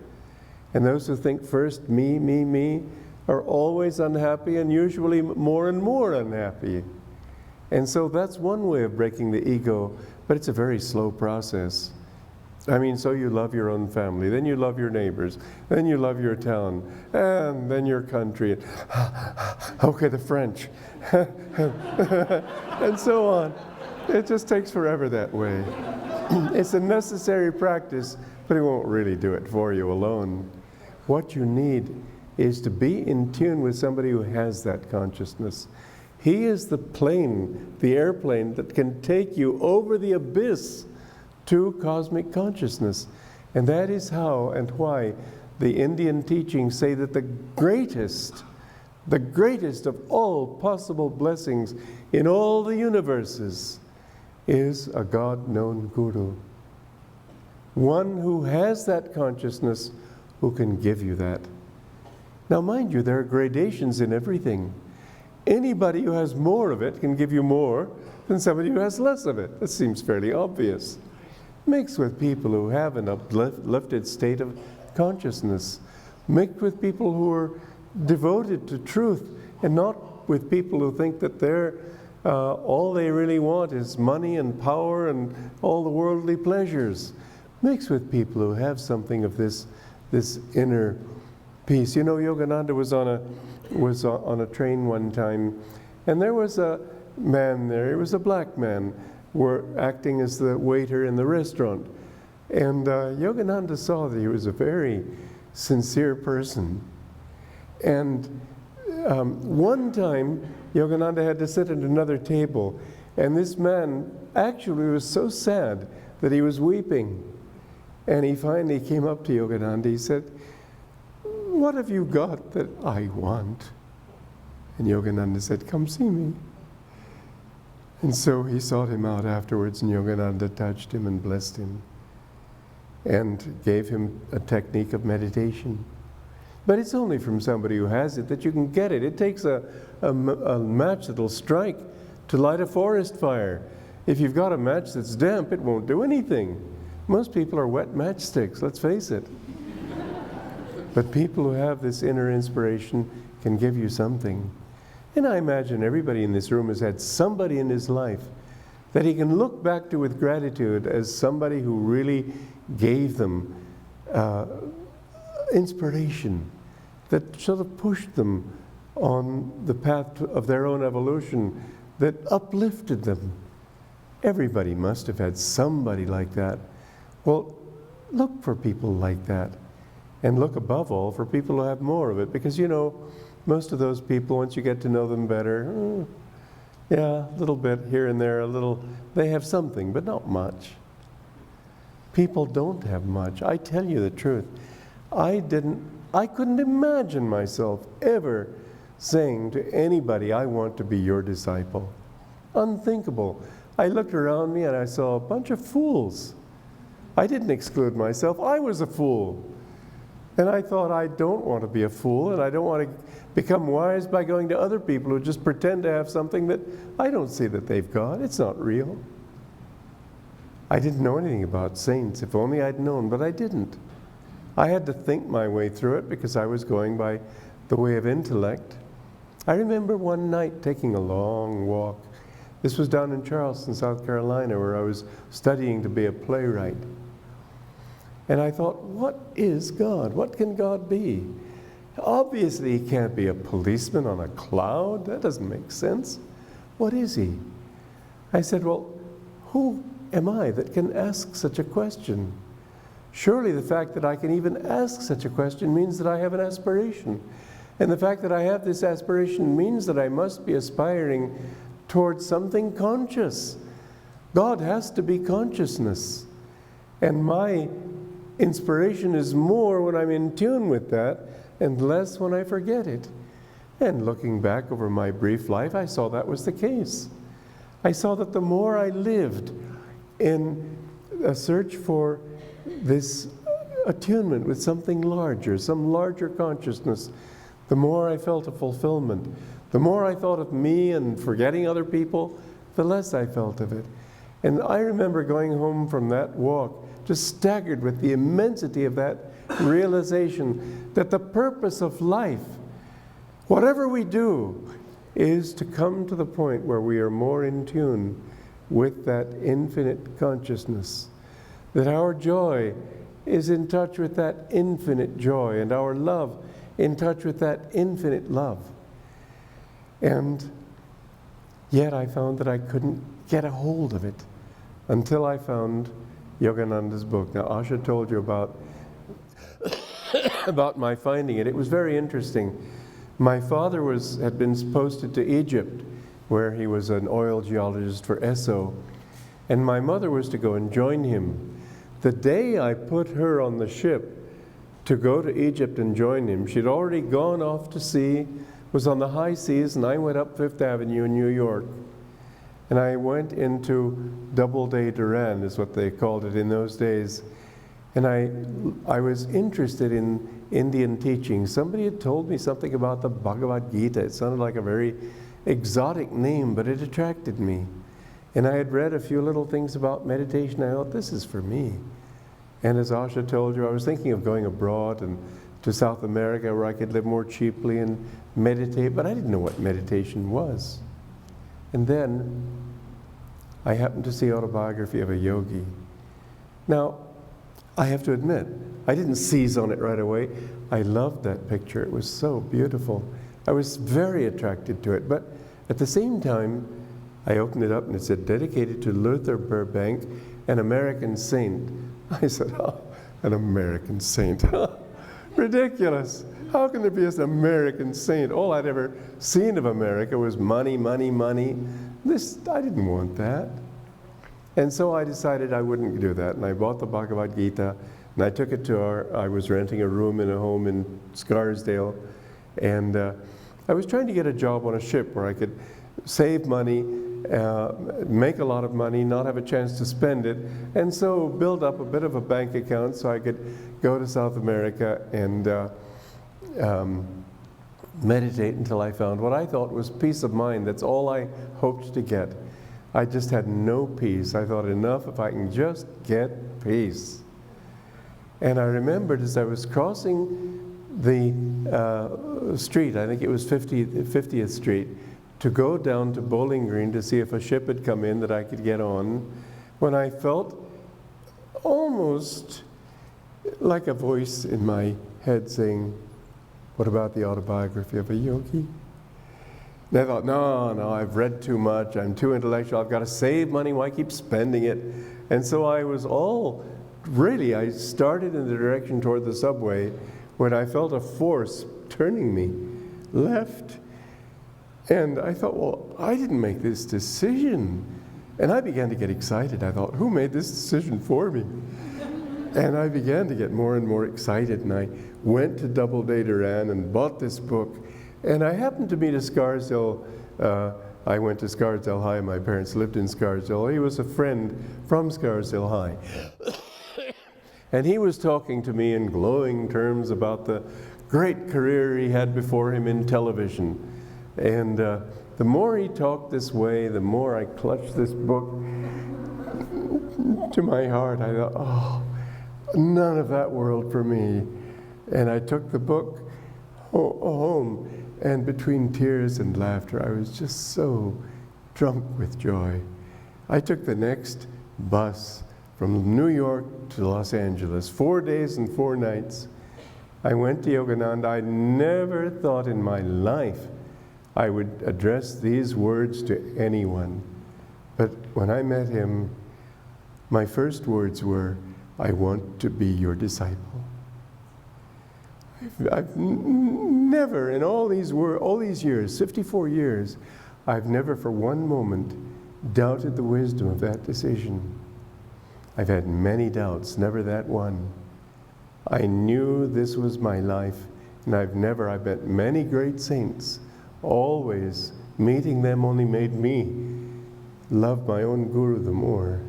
And those who think first me, me, me, are always unhappy, and usually more and more unhappy. And so that's one way of breaking the ego, but it's a very slow process. I mean, so you love your own family, then you love your neighbors, then you love your town, and then your country. Okay, the French, and so on. It just takes forever that way. It's a necessary practice, but it won't really do it for you alone. What you need is to be in tune with somebody who has that consciousness. He is the plane, the airplane that can take you over the abyss to cosmic consciousness. And that is how and why the Indian teachings say that the greatest of all possible blessings in all the universes is a God-known guru. One who has that consciousness, who can give you that. Now mind you, there are gradations in everything. Anybody who has more of it can give you more than somebody who has less of it. That seems fairly obvious. Mix with people who have an uplifted state of consciousness. Mix with people who are devoted to truth, and not with people who think that they're all they really want is money and power and all the worldly pleasures. Mix with people who have something of this inner peace. You know, Yogananda was on a train one time, and there was a man there. He was a black man, acting as the waiter in the restaurant. And Yogananda saw that he was a very sincere person. And one time, Yogananda had to sit at another table, and this man actually was so sad that he was weeping. And he finally came up to Yogananda. He said, "What have you got that I want?" And Yogananda said, "Come see me." And so he sought him out afterwards, and Yogananda touched him and blessed him and gave him a technique of meditation. But it's only from somebody who has it that you can get it. It takes a match that'll strike to light a forest fire. If you've got a match that's damp, it won't do anything. Most people are wet matchsticks, let's face it. But people who have this inner inspiration can give you something. And I imagine everybody in this room has had somebody in his life that he can look back to with gratitude as somebody who really gave them inspiration, that sort of pushed them on the path of their own evolution, that uplifted them. Everybody must have had somebody like that. Well, look for people like that. And look above all for people who have more of it. Because, you know, most of those people, once you get to know them better, yeah, a little bit here and there, they have something, but not much. People don't have much. I tell you the truth. I couldn't imagine myself ever saying to anybody, "I want to be your disciple." Unthinkable. I looked around me and I saw a bunch of fools. I didn't exclude myself. I was a fool. And I thought, I don't want to be a fool, and I don't want to become wise by going to other people who just pretend to have something that I don't see that they've got. It's not real. I didn't know anything about saints. If only I'd known, but I didn't. I had to think my way through it because I was going by the way of intellect. I remember one night taking a long walk. This was down in Charleston, South Carolina, where I was studying to be a playwright. And I thought, what is God? What can God be? Obviously, he can't be a policeman on a cloud. That doesn't make sense. What is he? I said, well, who am I that can ask such a question? Surely the fact that I can even ask such a question means that I have an aspiration. And the fact that I have this aspiration means that I must be aspiring towards something conscious. God has to be consciousness. And my inspiration is more when I'm in tune with that and less when I forget it. And looking back over my brief life, I saw that was the case. I saw that the more I lived in a search for this attunement with something larger, some larger consciousness, the more I felt a fulfillment. The more I thought of me and forgetting other people, the less I felt of it. And I remember going home from that walk just staggered with the immensity of that realization that the purpose of life, whatever we do, is to come to the point where we are more in tune with that infinite consciousness, that our joy is in touch with that infinite joy, and our love in touch with that infinite love. And Yet I found that I couldn't get a hold of it until I found Yogananda's book. Now, Asha told you about my finding it. It was very interesting. My father had been posted to Egypt, where he was an oil geologist for Esso, and my mother was to go and join him. The day I put her on the ship to go to Egypt and join him, she'd already gone off to sea, was on the high seas, and I went up Fifth Avenue in New York. And I went into Doubleday Duran, is what they called it in those days. And I was interested in Indian teaching. Somebody had told me something about the Bhagavad Gita. It sounded like a very exotic name, but it attracted me. And I had read a few little things about meditation. I thought, this is for me. And as Asha told you, I was thinking of going abroad and to South America where I could live more cheaply and meditate, but I didn't know what meditation was. And then I happened to see Autobiography of a Yogi. Now, I have to admit, I didn't seize on it right away. I loved that picture. It was so beautiful. I was very attracted to it, but at the same time, I opened it up and it said, dedicated to Luther Burbank, an American saint. I said, oh, an American saint. Ridiculous. How can there be an American saint? All I'd ever seen of America was money, money, money. I didn't want that. And so I decided I wouldn't do that. And I bought the Bhagavad Gita, and I took it to I was renting a room in a home in Scarsdale. And I was trying to get a job on a ship where I could save money, make a lot of money, not have a chance to spend it, and so build up a bit of a bank account so I could go to South America and meditate until I found what I thought was peace of mind. That's all I hoped to get. I just had no peace. I thought, enough if I can just get peace. And I remembered as I was crossing the street, I think it was 50th Street, to go down to Bowling Green to see if a ship had come in that I could get on, when I felt almost like a voice in my head saying, what about the Autobiography of a Yogi? And I thought, no, I've read too much, I'm too intellectual, I've got to save money, why keep spending it? And so I started in the direction toward the subway when I felt a force turning me left. And I thought, well, I didn't make this decision. And I began to get excited. I thought, who made this decision for me? And I began to get more and more excited, and I went to Doubleday Duran and bought this book. And I happened to meet a Scarsdale, I went to Scarsdale High, my parents lived in Scarsdale. He was a friend from Scarsdale High. And he was talking to me in glowing terms about the great career he had before him in television. And the more he talked this way, the more I clutched this book to my heart. I thought, oh, none of that world for me. And I took the book home, and between tears and laughter, I was just so drunk with joy. I took the next bus from New York to Los Angeles, 4 days and 4 nights. I went to Yogananda. I never thought in my life I would address these words to anyone. But when I met him, my first words were, I want to be your disciple. I've never, in all these years, 54 years, I've never for one moment doubted the wisdom of that decision. I've had many doubts, never that one. I knew this was my life, and I've met many great saints. Always meeting them only made me love my own guru the more,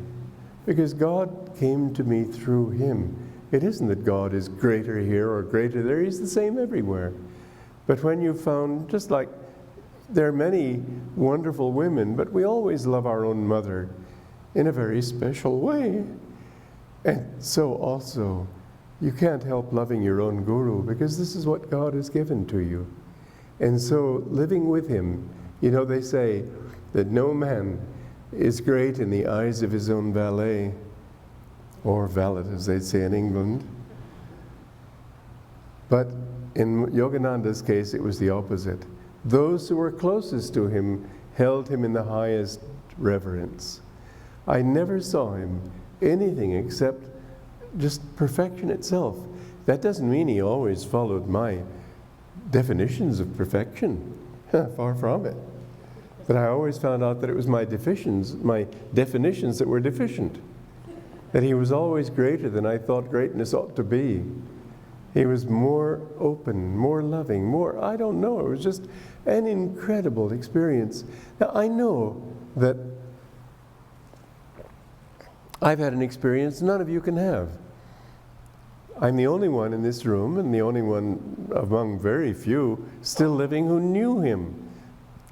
because God came to me through him. It isn't that God is greater here or greater there, he's the same everywhere. But when you found, just like there are many wonderful women, but we always love our own mother in a very special way. And so also, you can't help loving your own guru, because this is what God has given to you. And so living with him, you know, they say that no man is great in the eyes of his own valet, or valet as they'd say in England. But in Yogananda's case, it was the opposite. Those who were closest to him held him in the highest reverence. I never saw him anything except just perfection itself. That doesn't mean he always followed my definitions of perfection. Far from it. But I always found out that it was my definitions that were deficient. That he was always greater than I thought greatness ought to be. He was more open, more loving, more, I don't know, it was just an incredible experience. Now I know that I've had an experience none of you can have. I'm the only one in this room and the only one among very few still living who knew him.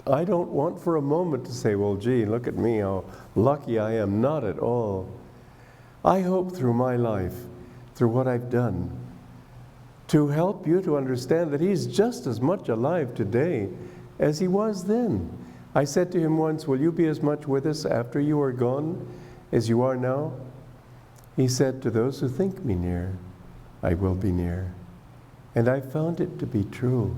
I don't want for a moment to say, well, gee, look at me, how lucky I am. Not at all. I hope through my life, through what I've done, to help you to understand that he's just as much alive today as he was then. I said to him once, will you be as much with us after you are gone as you are now? He said, to those who think me near, I will be near. And I found it to be true.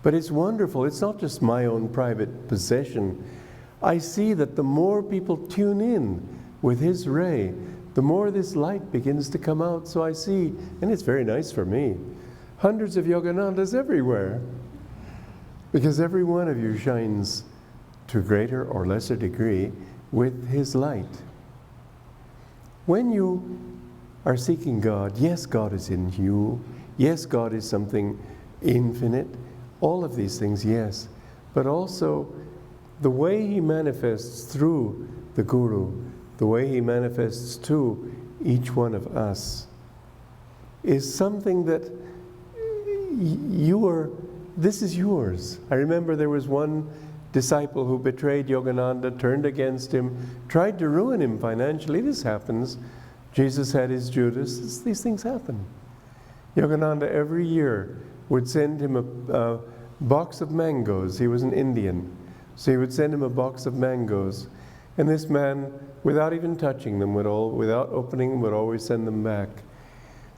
But it's wonderful. It's not just my own private possession. I see that the more people tune in with his ray, the more this light begins to come out. So I see, and it's very nice for me, hundreds of Yoganandas everywhere. Because every one of you shines to a greater or lesser degree with his light. When you are seeking God, yes, God is in you. Yes, God is something infinite. All of these things, yes. But also, the way he manifests through the Guru, the way he manifests to each one of us, is something that this is yours. I remember there was one disciple who betrayed Yogananda, turned against him, tried to ruin him financially. This happens. Jesus had his Judas. These things happen. Yogananda every year would send him a box of mangoes. He was an Indian. So he would send him a box of mangoes. And this man, without even touching them, without opening them, would always send them back.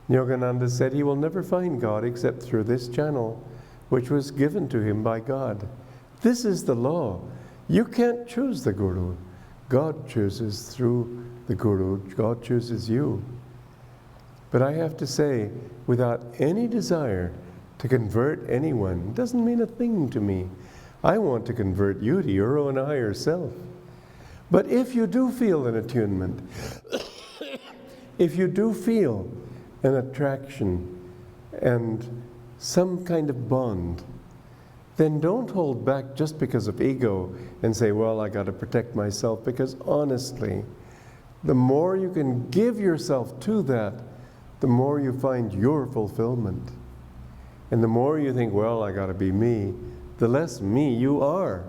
Yogananda said he will never find God except through this channel, which was given to him by God. This is the law. You can't choose the Guru. God chooses through the Guru. God chooses you. But I have to say, without any desire to convert anyone, doesn't mean a thing to me. I want to convert you to your own higher self. But if you do feel an attunement, if you do feel an attraction and some kind of bond, then don't hold back just because of ego and say, well, I got to protect myself, because honestly, the more you can give yourself to that, the more you find your fulfillment. And the more you think, well, I got to be me, the less me you are.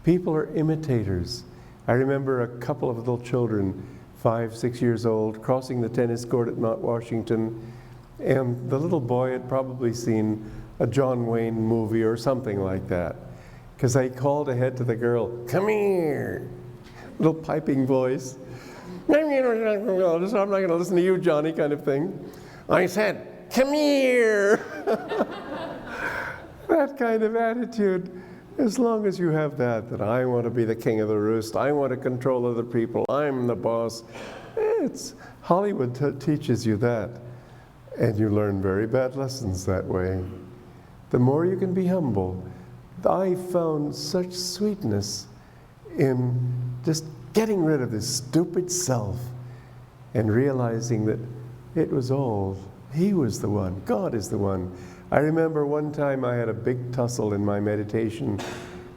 People are imitators. I remember a couple of little children, 5, 6 years old, crossing the tennis court at Mount Washington, and the little boy had probably seen a John Wayne movie or something like that, because I called ahead to the girl, come here, little piping voice. I'm not going to listen to you, Johnny, kind of thing. I said, come here. That kind of attitude, as long as you have that I want to be the king of the roost, I want to control other people, I'm the boss. Hollywood teaches you that, and you learn very bad lessons that way. The more you can be humble. I found such sweetness in just getting rid of this stupid self and realizing that it was all, he was the one, God is the one. I remember one time I had a big tussle in my meditation,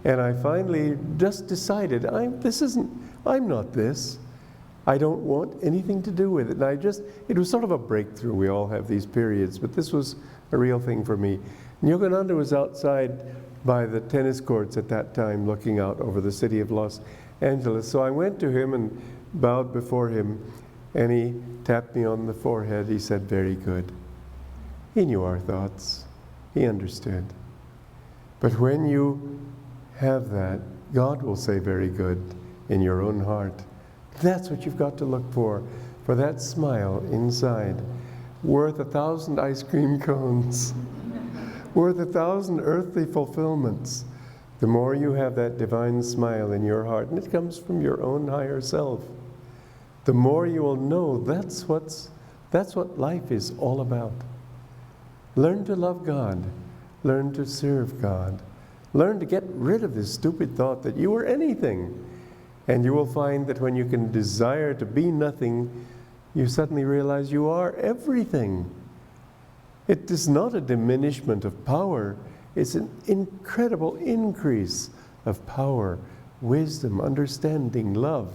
and I finally just decided, I'm not this. I don't want anything to do with it. And it was sort of a breakthrough. We all have these periods, but this was a real thing for me. And Yogananda was outside by the tennis courts at that time, looking out over the city of Los Angeles. So I went to him and bowed before him, and he tapped me on the forehead. He said, very good. He knew our thoughts. He understood. But when you have that, God will say very good in your own heart. That's what you've got to look for that smile inside, worth 1,000 ice cream cones, worth 1,000 earthly fulfillments. the more you have that divine smile in your heart, and it comes from your own higher self, the more you will know that's what life is all about. Learn to love God. Learn to serve God. Learn to get rid of this stupid thought that you are anything. And you will find that when you can desire to be nothing, you suddenly realize you are everything. It is not a diminishment of power. It's an incredible increase of power, wisdom, understanding, love.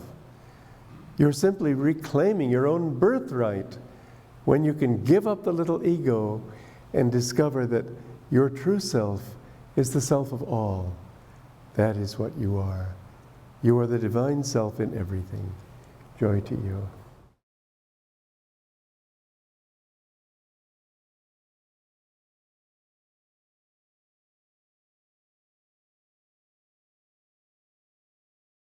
You're simply reclaiming your own birthright when you can give up the little ego and discover that your true self is the self of all. That is what you are. You are the divine self in everything. Joy to you.